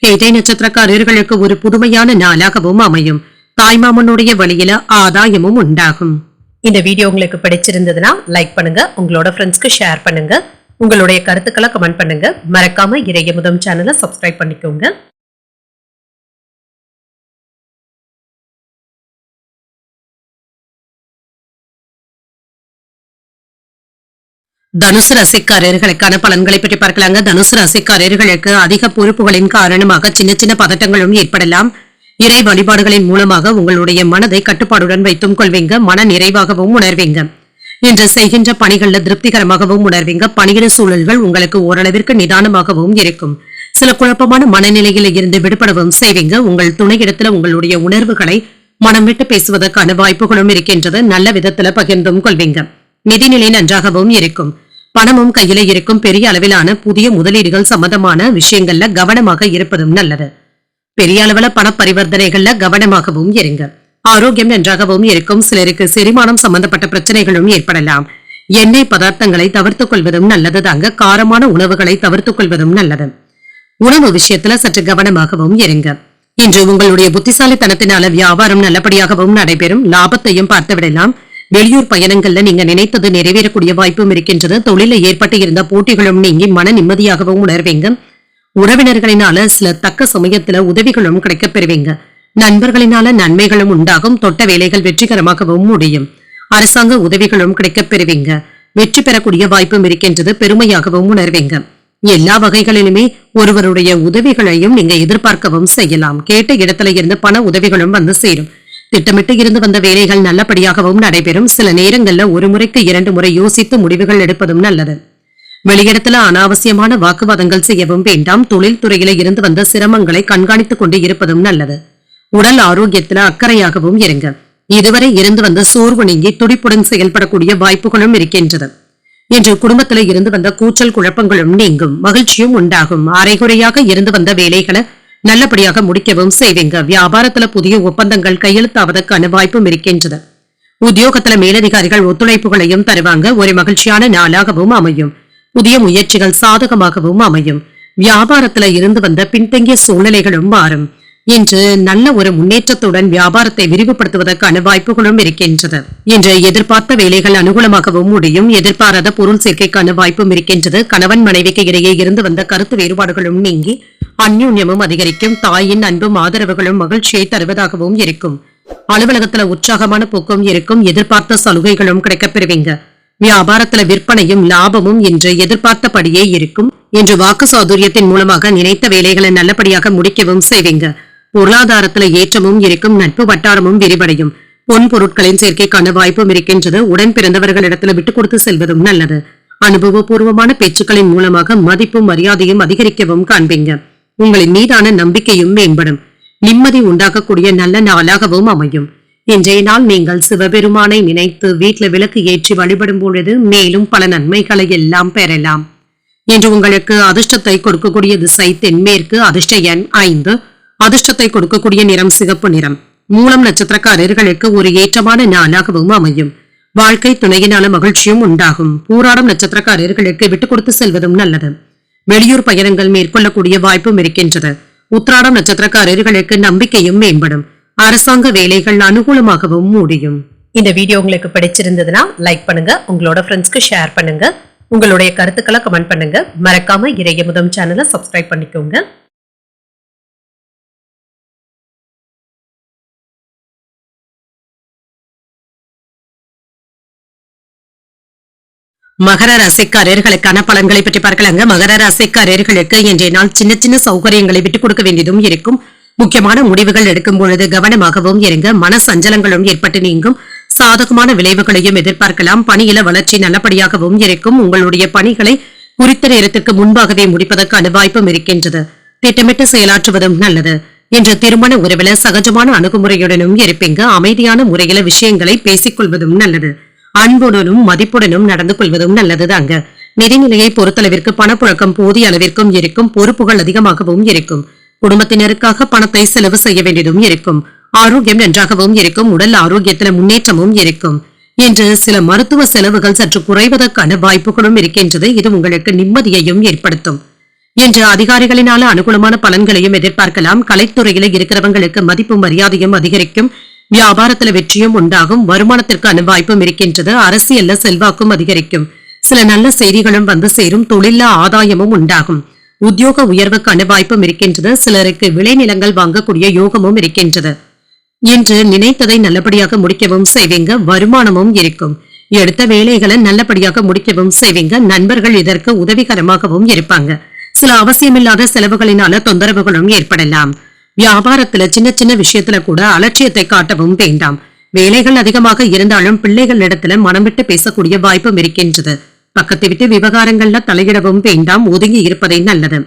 கேட்டை நட்சத்திரக்காரர்களுக்கு ஒரு புதுமையான நாளாகவும் அமையும். தாய்மாமனுடைய வழியில ஆதாயமும் உண்டாகும். இந்த வீடியோ உங்களுக்கு பிடிச்சிருந்ததுன்னா லைக் பண்ணுங்க, உங்களோட ஃப்ரெண்ட்ஸ்க்கு ஷேர் பண்ணுங்க, உங்களுடைய கருத்துக்களை கமெண்ட் பண்ணுங்க. மறக்காம இறையமுதம் சேனலை சப்ஸ்கிரைப் பண்ணிக்கோங்க. தனுசு ராசிக்காரர்களுக்கான பலன்களை பற்றி பார்க்கலாங்க. தனுசு ராசிக்காரர்களுக்கு அதிக பொறுப்புகளின் காரணமாக சின்ன சின்ன பதட்டங்களும் ஏற்படலாம். இறை வழிபாடுகளின் மூலமாக உங்களுடைய மனதை கட்டுப்பாடுடன் வைத்தும் கொள்வீங்க. மன நிறைவாகவும் உணர்வீங்க. இன்று செய்கின்ற பணிகள்ல திருப்திகரமாகவும் உணர்வீங்க. பணியிட சூழல்கள் உங்களுக்கு ஓரளவிற்கு நிதானமாகவும் இருக்கும். சில குழப்பமான மனநிலையில இருந்து விடுபடவும் செய்வீங்க. உங்கள் துணையிடத்துல உங்களுடைய உணர்வுகளை மனம் விட்டு பேசுவதற்கான வாய்ப்புகளும் இருக்கின்றது. நல்ல விதத்துல பகிர்ந்தும் கொள்வீங்க. நிதிநிலை நன்றாகவும் இருக்கும். பணமும் கையில இருக்கும். பெரிய அளவிலான புதிய முதலீடுகள் சம்பந்தமான விஷயங்கள்ல கவனமாக இருப்பதும் நல்லது. பெரிய அளவுல பண பரிவர்த்தனைகள்ல கவனமாகவும் இருங்க. ஆரோக்கியம் நன்றாகவும் இருக்கும். சிலருக்கு செரிமானம் சம்பந்தப்பட்ட பிரச்சனைகளும் ஏற்படலாம். எண்ணெய் பதார்த்தங்களை தவிர்த்துக் கொள்வதும் நல்லது தாங்க. காரமான உணவுகளை தவிர்த்துக் கொள்வதும் நல்லது. உணவு விஷயத்துல சற்று கவனமாகவும் இருங்க. இன்று உங்களுடைய புத்திசாலித்தனத்தினால வியாபாரம் நல்லபடியாகவும் நடைபெறும். லாபத்தையும் பார்த்து விடலாம். வெளியூர் பயணங்கள்ல நீங்க நினைத்தது நிறைவேறக்கூடிய வாய்ப்பும் இருக்கின்றது. தொழில ஏற்பட்டு இருந்த போட்டிகளும் நீங்கி மன நிம்மதியாகவும் உணர்வீங்க. உறவினர்களினால சில தக்க சமயத்துல உதவிகளும் கிடைக்கப் பெறுவீங்க. நண்பர்களினால நன்மைகளும் உண்டாகும். தொட்ட வேலைகள் வெற்றிகரமாகவும் முடியும். அரசாங்க உதவிகளும் கிடைக்கப் பெறுவீங்க. வெற்றி பெறக்கூடிய வாய்ப்பும் இருக்கின்றது. பெருமையாகவும் உணர்வீங்க. எல்லா வகைகளிலுமே ஒருவருடைய உதவிகளையும் நீங்க எதிர்பார்க்கவும் செய்யலாம். கேட்ட இடத்துல இருந்து பண உதவிகளும் வந்து சேரும். திட்டமிட்டு இருந்து வந்த வேலைகள் நல்லபடியாகவும் நடைபெறும். சில நேரங்கள்ல ஒரு முறைக்கு 2 முறை யோசித்து முடிவுகள் எடுப்பதும் நல்லது. வெளியிடத்துல அனாவசியமான வாக்குவாதங்கள் செய்யவும் வேண்டாம். தொழில் துறையில இருந்து வந்த சிரமங்களை கண்காணித்துக் கொண்டு இருப்பதும் நல்லது. உடல் ஆரோக்கியத்துல அக்கறையாகவும் இருங்க. இதுவரை இருந்து வந்த சோர்வு நீங்கி துடிப்புடன் செயல்படக்கூடிய வாய்ப்புகளும் இருக்கின்றது. இன்று குடும்பத்தில இருந்து வந்த கூச்சல் குழப்பங்களும் நீங்கும். மகிழ்ச்சியும் உண்டாகும். அரைகுறையாக இருந்து வந்த வேலைகளை நல்லபடியாக முடிக்கவும் செய்வீங்க. வியாபாரத்துல புதிய ஒப்பந்தங்கள் கையெழுத்தாவதற்கான வாய்ப்பும் இருக்கின்றது. உத்தியோகத்துல மேலதிகாரிகள் ஒத்துழைப்புகளையும் தருவாங்க. ஒரு மகிழ்ச்சியான நாளாகவும் அமையும். புதிய முயற்சிகள் சாதகமாகவும் அமையும். வியாபாரத்துல இருந்து வந்த பின்தங்கிய சூழ்நிலைகளும் மாறும். இன்று நல்ல ஒரு முன்னேற்றத்துடன் வியாபாரத்தை விரிவுபடுத்துவதற்கான வாய்ப்புகளும் இருக்கின்றது. இன்று எதிர்பார்த்த வேலைகள் அனுகூலமாகவும் முடியும். எதிர்பாராத பொருள் சேர்க்கைக்கான வாய்ப்பும் இருக்கின்றது. கணவன் மனைவிக்கு இடையே இருந்து வந்த கருத்து வேறுபாடுகளும் நீங்கி அந்யோன்யமும் அதிகரிக்கும். தாயின் அன்பும் ஆதரவுகளும் மகிழ்ச்சியை தருவதாகவும் இருக்கும். அலுவலகத்துல உற்சாகமான போக்கும் இருக்கும். எதிர்பார்த்த சலுகைகளும் கிடைக்கப் பெறுவீங்க. வியாபாரத்துல விற்பனையும் லாபமும் இன்று எதிர்பார்த்தபடியே இருக்கும். இன்று வாக்கு சாதுரியத்தின் மூலமாக நினைத்த வேலைகளை நல்லபடியாக முடிக்கவும் செய்வீங்க. பொருளாதாரத்துல ஏற்றமும் இருக்கும். நட்பு வட்டாரமும் விரிவடையும். பொன் பொருட்களின் சேர்க்கைக்கான வாய்ப்பும் இருக்கின்றது. உடன் பிறந்தவர்களிடத்துல விட்டுக் கொடுத்து செல்வதும் நல்லது. அனுபவபூர்வமான பேச்சுக்களின் மூலமாக மதிப்பும் மரியாதையும் அதிகரிக்கவும் காண்பீங்க. உங்களின் மீதான நம்பிக்கையும் மேம்படும். நிம்மதி உண்டாக்கக்கூடிய நல்ல நாளாகவும் அமையும். இன்றைய நாள் நீங்கள் சிவபெருமானை நினைத்து வீட்டுல விளக்கு ஏற்றி வழிபடும் பொழுது மேலும் பல நன்மைகளை எல்லாம் பெறலாம். இன்று உங்களுக்கு அதிர்ஷ்டத்தை கொடுக்கக்கூடிய திசை தென்மேற்கு. அதிர்ஷ்ட எண் 5. அதிர்ஷ்டத்தை கொடுக்கக்கூடிய நிறம் சிகப்பு நிறம். மூலம் நட்சத்திரக்காரர்களுக்கு ஒரு ஏற்றமான நாளாகவும் அமையும். வாழ்க்கை துணையினால மகிழ்ச்சியும் உண்டாகும். பூராடம் நட்சத்திரக்காரர்களுக்கு விட்டுக் கொடுத்து செல்வதும் நல்லது. வெளியூர் பயணங்கள் மேற்கொள்ளக்கூடிய வாய்ப்பும் இருக்கின்றது. உத்திராடம் நட்சத்திரக்காரர்களுக்கு நம்பிக்கையும் மேம்படும். அரசாங்க வேலைகள் அனுகூலமாகவும் முடியும். இந்த வீடியோ உங்களுக்கு பிடிச்சிருந்ததுன்னா லைக் பண்ணுங்க. உங்களோட ஃப்ரெண்ட்ஸ்க்கு ஷேர் பண்ணுங்க. உங்களுடைய கருத்துக்களை கமெண்ட் பண்ணுங்க. மறக்காம இறையமுதம் சேனலை சப்ஸ்கிரைப் பண்ணிக்கோங்க. மகர ராசிக்காரர்களுக்கான பலன்களை பற்றி பார்க்கலாங்க. மகர ராசிக்காரர்களுக்கு இன்றைய நாள் சின்ன சின்ன சௌகரியங்களை விட்டுக் கொடுக்க வேண்டியதும் இருக்கும். முக்கியமான முடிவுகள் எடுக்கும் பொழுது கவனமாகவும் இருங்க. மன சஞ்சலங்களும் ஏற்பட்டு நீங்கும். சாதகமான விளைவுகளையும் எதிர்பார்க்கலாம். பணியில வளர்ச்சி நல்லபடியாகவும் இருக்கும். உங்களுடைய பணிகளை குறித்த நேரத்திற்கு முன்பாகவே முடிப்பதற்கான வாய்ப்பும் இருக்கின்றது. திட்டமிட்டு செயலாற்றுவதும் நல்லது. இன்று திருமண உறவில சகஜமான அணுகுமுறையுடனும் இருப்பீங்க. அமைதியான முறையில விஷயங்களை பேசிக்கொள்வதும் நல்லது. அன்புடனும் மதிப்புடனும் நடந்து கொள்வதும் நல்லதுதாங்க. நிதிநிலையை பொறுத்தளவிற்கு பணப்புழக்கம் போதிய அளவிற்கும் இருக்கும். பொறுப்புகள் அதிகமாகவும் இருக்கும். குடும்பத்தினருக்காக பணத்தை செலவு செய்ய வேண்டியதும் இருக்கும். ஆரோக்கியம் நன்றாகவும் இருக்கும். உடல் ஆரோக்கியத்துல முன்னேற்றமும் இருக்கும். இன்று சில மருத்துவ செலவுகள் சற்று குறைவதற்கான வாய்ப்புகளும் இருக்கின்றது. இது உங்களுக்கு நிம்மதியையும் ஏற்படுத்தும். இன்று அதிகாரிகளினால அனுகூலமான பலன்களையும் எதிர்பார்க்கலாம். கலைத்துறையில இருக்கிறவங்களுக்கு மதிப்பும் மரியாதையும் அதிகரிக்கும். வியாபாரத்துல வெற்றியும் உண்டாகும். வருமானத்திற்கான வாய்ப்பும் இருக்கின்றது. அரசியல்ல செல்வாக்கும் அதிகரிக்கும். சில நல்ல செய்திகளும் வந்து சேரும். தொழில ஆதாயமும் உண்டாகும். உத்தியோக உயர்வுக்கான வாய்ப்பும் இருக்கின்றது. சிலருக்கு விளைநிலங்கள் வாங்கக்கூடிய யோகமும் இருக்கின்றது. இன்று நினைத்ததை நல்லபடியாக முடிக்கவும் செய்வீங்க. வருமானமும் இருக்கும். எடுத்த வேலைகளை நல்லபடியாக முடிக்கவும் செய்வீங்க. நண்பர்கள் இதற்கு உதவிகரமாகவும் இருப்பாங்க. சில அவசியமில்லாத செலவுகளினால தொந்தரவுகளும் ஏற்படலாம். வியாபாரத்துல சின்ன சின்ன விஷயத்துல கூட அலட்சியத்தை காட்டவும் வேண்டாம். வேலைகள் அதிகமாக இருந்தாலும் பிள்ளைகள் இடத்துல மனம் விட்டு பேசக்கூடிய வாய்ப்பும் இருக்கின்றது. பக்கத்து விட்டு விவகாரங்கள்ல தலையிடவும் வேண்டாம். ஒதுங்கி இருப்பதை நல்லது.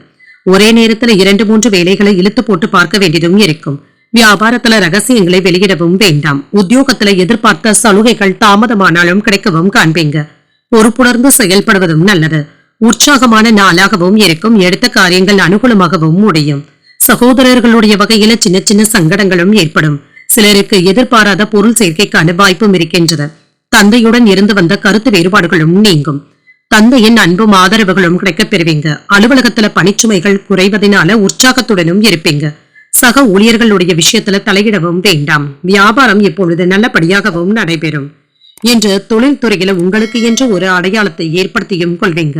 ஒரே நேரத்துல 2-3 வேலைகளை இழுத்து போட்டு பார்க்க வேண்டியதும் இருக்கும். வியாபாரத்துல ரகசியங்களை வெளியிடவும் வேண்டாம். உத்தியோகத்துல எதிர்பார்த்த சலுகைகள் தாமதமானாலும் கிடைக்கவும் காண்பீங்க. பொறுப்புணர்ந்து செயல்படுவதும் நல்லது. உற்சாகமான நாளாகவும் இருக்கும். எடுத்த காரியங்கள் அனுகூலமாகவும் முடியும். சகோதரர்களுடைய வகையில சின்ன சின்ன சங்கடங்களும் ஏற்படும். சிலருக்கு எதிர்பாராத பொருள் சேர்க்கைக்கான வாய்ப்பும் இருக்கின்றது. தந்தையுடன் இருந்து வந்த கருத்து வேறுபாடுகளும் நீங்கும். தந்தையின் அன்பும் ஆதரவுகளும் கிடைக்கப் பெறுவீங்க. அலுவலகத்துல பணிச்சுமைகள் குறைவதனால உற்சாகத்துடனும் இருப்பீங்க. சக ஊழியர்களுடைய விஷயத்துல தலையிடவும் வேண்டாம். வியாபாரம் இப்பொழுது நல்லபடியாகவும் நடைபெறும். என்று தொழில்துறையில உங்களுக்கு என்று ஒரு அடையாளத்தை ஏற்படுத்தியும் கொள்வீங்க.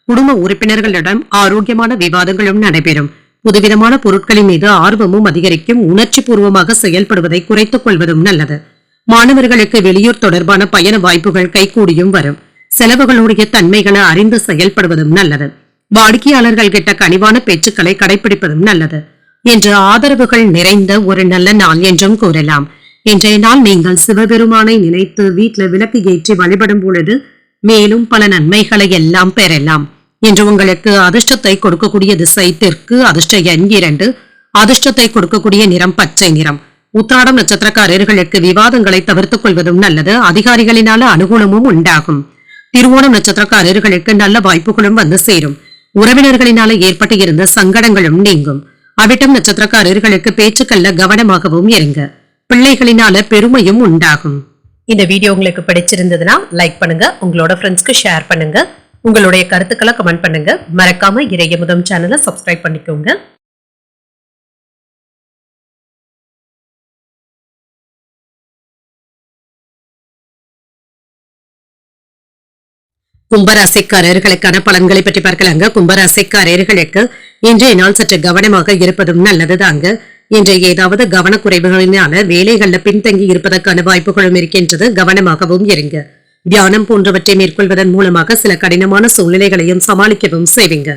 குடும்ப உறுப்பினர்களிடம் ஆரோக்கியமான விவாதங்களும் நடைபெறும். புதுவிதமான பொருட்களின் மீது ஆர்வமும் அதிகரிக்கும். உணர்ச்சி பூர்வமாக செயல்படுவதை குறைத்துக் கொள்வதும் நல்லது. மாணவர்களுக்கு வெளியூர் தொடர்பான பயண வாய்ப்புகள் கைகூடியும் வரும். செலவுகளுடைய தன்மைகளை அறிந்து செயல்படுவதும் நல்லது. வாடிக்கையாளர்கள் கிட்ட கனிவான பேச்சுக்களை கடைபிடிப்பதும் நல்லது. என்று ஆதரவுகள் நிறைந்த ஒரு நல்ல நாள் என்றும் கூறலாம். இன்றைய நாள் நீங்கள் சிவபெருமானை நினைத்து வீட்டில் விளக்கு ஏற்றி வழிபடும் பொழுது மேலும் பல நன்மைகளை எல்லாம் பெறலாம். இன்று உங்களுக்கு அதிர்ஷ்டத்தை கொடுக்கக்கூடிய திசை தெற்கு, அதிர்ஷ்ட எண் 2, அதிர்ஷ்டத்தை கொடுக்கக்கூடிய நிறம் பச்சை நிறம். உத்திராடம் நட்சத்திரக்காரர்களுக்கு விவாதங்களை தவிர்த்துக் கொள்வதும் நல்லது. அதிகாரிகளினால அனுகூலமும் உண்டாகும். திருவோணம் நட்சத்திரக்காரர்களுக்கு நல்ல வாய்ப்புகளும் வந்து சேரும். உறவினர்களினால ஏற்பட்டு இருந்த சங்கடங்களும் நீங்கும். அவிட்டம் நட்சத்திரக்காரர்களுக்கு பேச்சுக்கல்ல கவனமாகவும் இருங்க. பிள்ளைகளினால பெருமையும் உண்டாகும். இந்த வீடியோ உங்களுக்கு பிடிச்சிருந்ததுன்னா லைக் பண்ணுங்க, உங்களோட ஃப்ரெண்ட்ஸ்க்கு ஷேர் பண்ணுங்க, உங்களுடைய கருத்துக்களை கமெண்ட் பண்ணுங்க. மறக்காம இறையமுதம் சேனலை சப்ஸ்கிரைப் பண்ணிக்கோங்க. கும்பராசிக்காரர்களுக்கான பலன்களை பற்றி பார்க்கலாங்க. கும்பராசிக்காரர்களுக்கு இன்றைய நாள் சற்று கவனமாக இருப்பதும் நல்லதுதாங்க. இன்றைய ஏதாவது கவனக்குறைவுகளினால வேலைகள்ல பின்தங்கி இருப்பதற்கான வாய்ப்புகளும் இருக்கின்றது. கவனமாகவும் இருங்க. தியானம் போன்றவற்றை மேற்கொள்வதன் மூலமாக சில கடினமான சூழ்நிலைகளையும் சமாளிக்கவும் செய்வீங்க.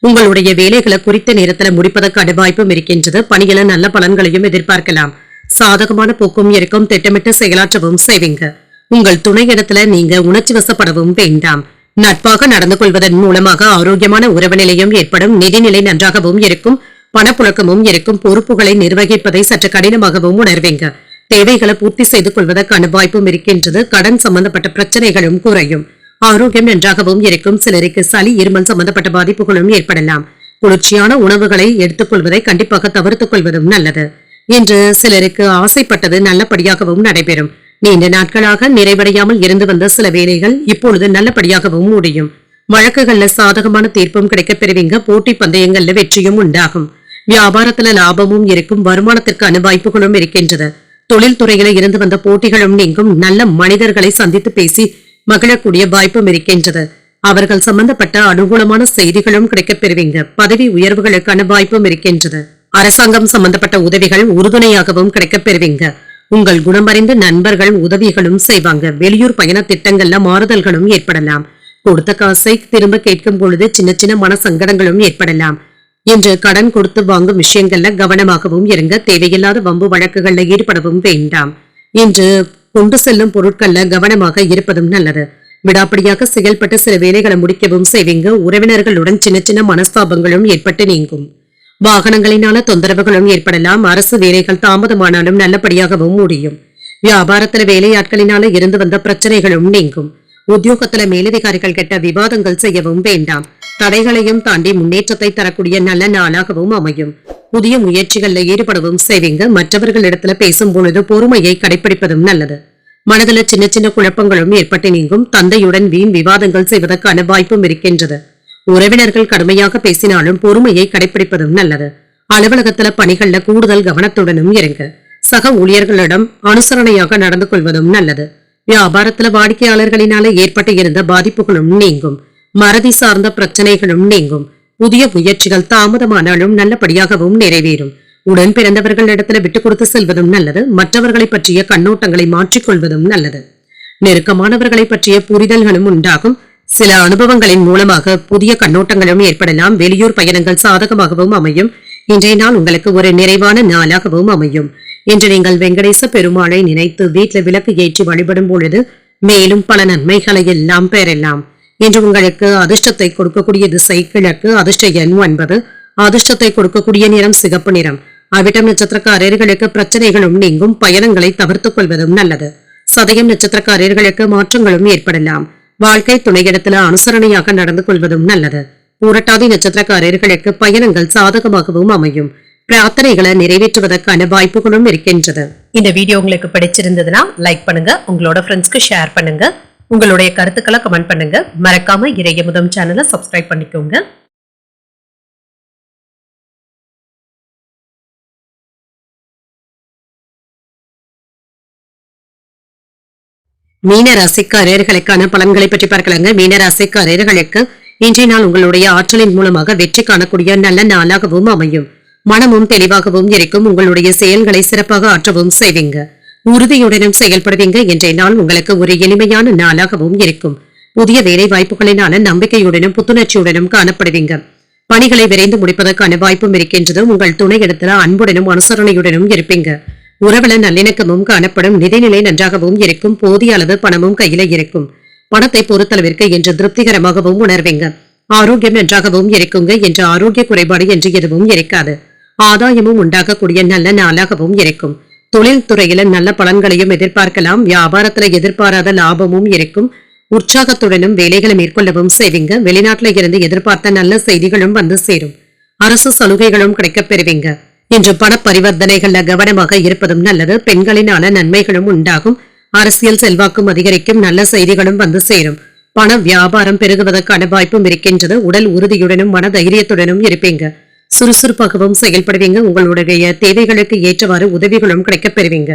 உங்களுடைய வேலைகளை குறித்த நேரத்துல முடிப்பதற்கான வாய்ப்பும் இருக்கின்றது. பணியில நல்ல பலன்களையும் எதிர்பார்க்கலாம். சாதகமான போக்கும் இருக்கும். திட்டமிட்டு செயலாற்றவும் செய்வீங்க. உங்கள் துணையிடத்துல நீங்க உணர்ச்சி வசப்படவும் வேண்டாம். நட்பாக நடந்து கொள்வதன் மூலமாக ஆரோக்கியமான உறவு நிலையும் ஏற்படும். நிதிநிலை நன்றாகவும் இருக்கும். பணப்புழக்கமும் இருக்கும். பொறுப்புகளை நிர்வகிப்பதை சற்று கடினமாகவும் உணர்வீங்க. தேவைகளை பூர்த்தி செய்து கொள்வதற்கான வாய்ப்பும் இருக்கின்றது. கடன் சம்பந்தப்பட்ட பிரச்சனைகளும் குறையும். ஆரோக்கியம் நன்றாகவும் இருக்கும். சிலருக்கு சளி, இருமல் சம்பந்தப்பட்ட பாதிப்புகளும் ஏற்படலாம். குளிர்ச்சியான உணவுகளை எடுத்துக் கொள்வதை கண்டிப்பாக தவிர்த்துக் கொள்வதும் நல்லது. இன்று சிலருக்கு ஆசைப்பட்டது நல்லபடியாகவும் நடைபெறும். நீண்ட நாட்களாக நிறைவடையாமல் இருந்து வந்த சில வேலைகள் இப்பொழுது நல்லபடியாகவும் முடியும். வழக்குகள்ல சாதகமான தீர்ப்பும் கிடைக்கப் பெறுவீங்க. போட்டி பந்தயங்கள்ல வெற்றியும் உண்டாகும். வியாபாரத்துல லாபமும் இருக்கும். வருமானத்திற்கான வாய்ப்புகளும் இருக்கின்றது. தொழில்துறையில இருந்து வந்த போட்டிகளும் நீங்கும். நல்ல மனிதர்களை சந்தித்து பேசி மகிழக்கூடிய வாய்ப்பும் இருக்கின்றது. அவர்கள் சம்பந்தப்பட்ட அனுகூலமான செய்திகளும் கிடைக்கப் பெறுவீங்க. பதவி உயர்வுகளுக்கான வாய்ப்பும் இருக்கின்றது. அரசாங்கம் சம்பந்தப்பட்ட உதவிகள் உறுதுணையாகவும் கிடைக்கப் பெறுவீங்க. உங்கள் குணமறிந்து நண்பர்கள் உதவிகளும் செய்வாங்க. வெளியூர் பயண திட்டங்கள்ல மாறுதல்களும் ஏற்படலாம். கொடுத்த காசை திரும்ப கேட்கும் பொழுது சின்ன சின்ன மன சங்கடங்களும் ஏற்படலாம். என்று கடன் கொடுத்து வாங்கும் விஷயங்கள்ல கவனமாகவும் இருங்க. தேவையில்லாத வம்பு வழக்குகள்ல ஈடுபடவும் வேண்டாம். இன்று கொண்டு செல்லும் பொருட்கள்ல கவனமாக இருப்பதும் நல்லது. விடாப்படியாக செயல்பட்டு சில வேலைகளை முடிக்கவும் செய்வீங்க. உறவினர்களுடன் சின்ன சின்ன மனஸ்தாபங்களும் ஏற்பட்டு நீங்கும். வாகனங்களினால தொந்தரவுகளும் ஏற்படலாம். அரசு வேலைகள் தாமதமானாலும் நல்லபடியாகவும் முடியும். வியாபாரத்துல வேலையாட்களினால இருந்து வந்த பிரச்சனைகளும் நீங்கும். உத்தியோகத்துல மேலதிகாரிகள் கிட்ட விவாதங்கள் செய்யவும் வேண்டாம். தடைகளையும் தாண்டி முன்னேற்றத்தை தரக்கூடிய நல்ல நாளாகவும் அமையும். புதிய முயற்சிகள்ல ஈடுபடவும் செய்வீங்க. மற்றவர்களிடத்துல பேசும் பொழுது பொறுமையை கடைபிடிப்பதும் நல்லது. மனதுல சின்ன சின்ன குழப்பங்களும் ஏற்பட்டு நீங்கும். தந்தையுடன் வீண் விவாதங்கள் செய்வதற்கான வாய்ப்பும் இருக்கின்றது. உறவினர்கள் கடுமையாக பேசினாலும் பொறுமையை கடைபிடிப்பதும் நல்லது. அலுவலகத்துல பணிகள்ல கூடுதல் கவனத்துடனும் இருங்க. சக ஊழியர்களிடம் அனுசரணையாக நடந்து கொள்வதும் நல்லது. வியாபாரத்துல வாடிக்கையாளர்களினால ஏற்பட்டு இருந்த பாதிப்புகளும் நீங்கும். மறதி சார்ந்த பிரச்சனைகளும் நீங்கும். புதிய முயற்சிகள் தாமதமானாலும் நல்லபடியாகவும் நிறைவேறும். உடன் பிறந்தவர்களிடத்துல விட்டுக் கொடுத்து செல்வதும் நல்லது. மற்றவர்களை பற்றிய கண்ணோட்டங்களை மாற்றிக்கொள்வதும் நல்லது. நெருக்கமானவர்களை பற்றிய புரிதல்களும் உண்டாகும். சில அனுபவங்களின் மூலமாக புதிய கண்ணோட்டங்களும் ஏற்படலாம். வெளியூர் பயணங்கள் சாதகமாகவும் அமையும். இன்றைய நாள் உங்களுக்கு ஒரு நிறைவான நாளாகவும் அமையும். இன்று நீங்கள் வெங்கடேச பெருமாளை நினைத்து வீட்டில் விளக்கு ஏற்றி வழிபடும் பொழுது மேலும் பல நன்மைகளை எல்லாம் பெறலாம். இன்று உங்களுக்கு அதிர்ஷ்டத்தை கொடுக்கக்கூடிய திசை கிழக்கு, அதிர்ஷ்ட எண் 9, அதிர்ஷ்டத்தை கொடுக்கக்கூடிய நிறம் சிகப்பு நிறம். அவிட்டம் நட்சத்திரக்காரர்களுக்கு பிரச்சனைகளும் நீங்கும். பயணங்களை தவிர்த்துக் கொள்வதும் நல்லது. சதயம் நட்சத்திரக்காரர்களுக்கு மாற்றங்களும் ஏற்படலாம். வாழ்க்கை துணையிடத்துல அனுசரணையாக நடந்து கொள்வதும் நல்லது. பூரட்டாதி நட்சத்திரக்காரர்களுக்கு பயணங்கள் சாதகமாகவும் அமையும். பிரார்த்தனைகளை நிறைவேற்றுவதற்கான வாய்ப்புகளும் இருக்கின்றது. இந்த வீடியோ உங்களுக்கு பிடிச்சிருந்ததுன்னா லைக் பண்ணுங்க, உங்களோட ஃப்ரெண்ட்ஸ்க்கு ஷேர் பண்ணுங்க, உங்களுடைய கருத்துக்களை கமெண்ட் பண்ணுங்க. மறக்காம இறையமுதம் சேனலை சப்ஸ்கிரைப் பண்ணிக்கோங்க. மீன ராசிக்காரர்களுக்கான பலன்களை பற்றி பார்க்கலாங்க. மீன ராசிக்காரர்களுக்கு இன்றைய நாள் உங்களுடைய ஆற்றலின் மூலமாக வெற்றி காணக்கூடிய நல்ல நாளாகவும் அமையும். மனமும் தெளிவாகவும் இருக்கும். உங்களுடைய செயல்களை சிறப்பாக ஆற்றவும் செய்வீங்க. உறுதியுடனும் செயல்படுவீங்க. இன்றைய நாள் உங்களுக்கு ஒரு எளிமையான நாளாகவும் இருக்கும். புதிய வேலை வாய்ப்புகளினால நம்பிக்கையுடனும் புத்துணர்ச்சியுடனும் காணப்படுவீங்க. பணிகளை விரைந்து முடிப்பதற்கான வாய்ப்பும் இருக்கின்றது. உங்கள் துணை இடத்துல அன்புடனும் அனுசரணையுடனும் இருப்பீங்க. உறவுல நல்லிணக்கமும் காணப்படும். நிதிநிலை நன்றாகவும் இருக்கும். போதிய அளவு பணமும் கையில இருக்கும். பணத்தை பொறுத்தளவிற்கு என்று திருப்திகரமாகவும் உணர்வீங்க. ஆரோக்கியம் நன்றாகவும் இருக்குங்க. என்று ஆரோக்கிய குறைபாடு என்று எதுவும் இருக்காது. ஆதாயமும் உண்டாகக்கூடிய நல்ல நாளாகவும் இருக்கும். தொழில் துறையில நல்ல பலன்களையும் எதிர்பார்க்கலாம். வியாபாரத்துல எதிர்பாராத லாபமும் இருக்கும். உற்சாகத்துடனும் வேலைகளை மேற்கொள்ளவும் செய்வீங்க. வெளிநாட்டுல இருந்து எதிர்பார்த்த நல்ல செய்திகளும் வந்து சேரும். அரசு சலுகைகளும் கிடைக்கப் பெறுவீங்க. இன்று பண பரிவர்த்தனைகள்ல கவனமாக இருப்பதும் நல்லது. பெண்களினால நன்மைகளும் உண்டாகும். அரசியல் செல்வாக்கும் அதிகரிக்கும். நல்ல செய்திகளும் வந்து சேரும். பண வியாபாரம் பெருகுவதற்கான வாய்ப்பும் இருக்கின்றது. உடல் உறுதியுடனும் மன தைரியத்துடனும் இருப்பீங்க. சுறுசுறுப்பாகவும் செயல்படுவீங்க. உங்களுடைய தேவைகளுக்கு ஏற்றவாறு உதவிகளும் கிடைக்கப் பெறுவீங்க.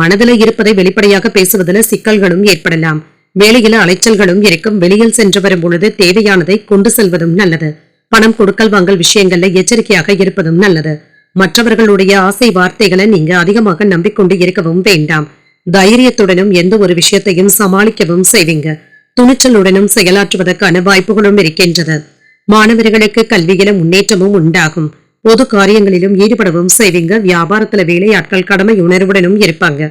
மனதில் இருப்பதை வெளிப்படையாக பேசுவதில் சிக்கல்களும் ஏற்படலாம். வேலையில அலைச்சல்களும் இருக்கும். வெளியில் சென்று வரும் பொழுது தேவையானதை கொண்டு செல்வதும் நல்லது. பணம் கொடுக்கல் வாங்கல் விஷயங்கள்ல எச்சரிக்கையாக இருப்பதும் நல்லது. மற்றவர்களுடைய ஆசை வார்த்தைகளை நீங்க அதிகமாக நம்பிக்கொண்டு இருக்கவும் வேண்டாம். தைரியத்துடனும் எந்த ஒரு விஷயத்தையும் சமாளிக்கவும் செய்வீங்க. துணிச்சலுடனும் செயலாற்றுவதற்கான வாய்ப்புகளும் இருக்கின்றது. மாணவர்களுக்கு கல்வியில முன்னேற்றமும் உண்டாகும். பொது காரியங்களிலும் ஈடுபடவும் செய்வீங்க. வியாபாரத்துல வேலையாட்கள் கடமை உணர்வுடனும் இருப்பாங்க.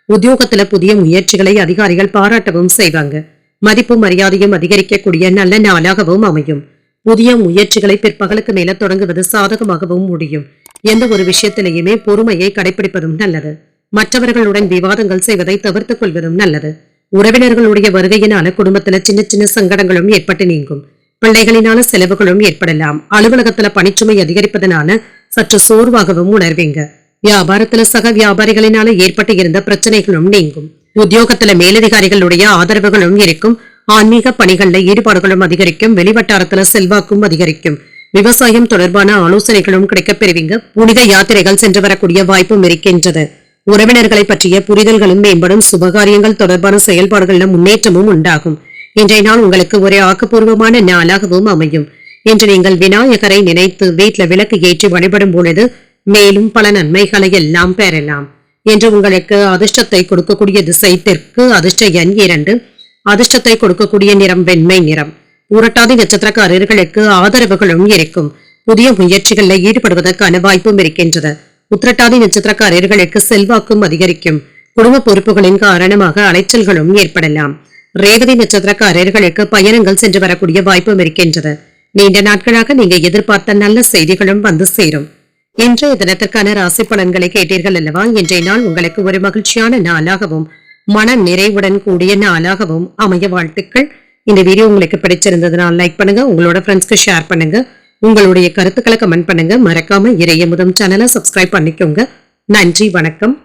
உத்தியோகத்துல புதிய முயற்சிகளை அதிகாரிகள் பாராட்டவும் செய்வாங்க. மதிப்பும் மரியாதையும் அதிகரிக்கக்கூடிய நல்ல நாளாகவும் அமையும். புதிய முயற்சிகளை பிற்பகலுக்கு மேல தொடங்குவது சாதகமாகவும் முடியும். எந்த ஒரு விஷயத்திலேயுமே பொறுமையை கடைபிடிப்பதும் நல்லது. மற்றவர்களுடன் விவாதங்கள் செய்வதை தவிர்த்துக் கொள்வதும் நல்லது. உறவினர்களுடைய வருகையினால குடும்பத்துல சின்ன சின்ன சங்கடங்களும் ஏற்பட்டு நீங்கும். பிள்ளைகளினால செலவுகளும் ஏற்படலாம். அலுவலகத்துல பணிச்சுமை அதிகரிப்பதனால சற்று சோர்வாகவும் உணர்வீங்க. வியாபாரத்துல சக வியாபாரிகளினால ஏற்பட்டு இருந்த பிரச்சனைகளும் நீங்கும். உத்தியோகத்துல மேலதிகாரிகளுடைய ஆதரவுகளும் இருக்கும். ஆன்மீக பணிகள்ல ஈடுபாடுகளும் அதிகரிக்கும். வெளிவட்டாரத்துல செல்வாக்கும் அதிகரிக்கும். விவசாயம் தொடர்பான ஆலோசனைகளும் கிடைக்கப் பெறுவீங்க. புனித யாத்திரைகள் சென்று வரக்கூடிய வாய்ப்பும் இருக்கின்றது. உறவினர்களை பற்றிய புரிதல்களும் மேம்படும். சுபகாரியங்கள் தொடர்பான செயல்பாடுகளில் முன்னேற்றமும் உண்டாகும். இன்றைய நாள் உங்களுக்கு ஒரு ஆக்கப்பூர்வமான நாளாகவும் அமையும். இன்று நீங்கள் விநாயகரை நினைத்து வீட்டில் விளக்கு ஏற்றி வழிபடும் பொழுது மேலும் பல நன்மைகளை எல்லாம் பெறலாம். என்று உங்களுக்கு அதிர்ஷ்டத்தை கொடுக்கக்கூடிய திசை தெற்கு. அதிர்ஷ்ட எண் 2. அதிர்ஷ்டத்தை கொடுக்கக்கூடிய நிறம் வெண்மை நிறம். புரட்டாதி நட்சத்திரக்காரர்களுக்கு ஆதரவுகளும் இருக்கும். புதிய முயற்சிகளில் ஈடுபடுவதற்கான வாய்ப்பும் இருக்கின்றது. உத்திரட்டாதி நட்சத்திரக்காரர்களுக்கு செல்வாக்கும் அதிகரிக்கும். குடும்ப பொறுப்புகளின் காரணமாக அலைச்சல்களும் ஏற்படலாம். ரேவதி நட்சத்திரக்காரர்களுக்கு பயணங்கள் சென்று வரக்கூடிய வாய்ப்பும் இருக்கின்றது. நீண்ட நாட்களாக நீங்க எதிர்பார்த்த நல்ல செய்திகளும் வந்து சேரும். இன்றைய தினத்திற்கான ராசி பலன்களை கேட்டீர்கள் அல்லவா? இன்றைய நாள் உங்களுக்கு ஒரு மகிழ்ச்சியான நாளாகவும் மன நிறைவுடன் கூடிய நாளாகவும் அமைய வாழ்த்துக்கள். இந்த வீடியோ உங்களுக்கு பிடிச்சிருந்ததுனால் லைக் பண்ணுங்க. உங்களோட ஃப்ரெண்ட்ஸ்க்கு ஷேர் பண்ணுங்க. உங்களுடைய கருத்துக்களை கமெண்ட் பண்ணுங்க. மறக்காம இறையமுதம் சேனலை சப்ஸ்கிரைப் பண்ணிக்கோங்க. நன்றி, வணக்கம்.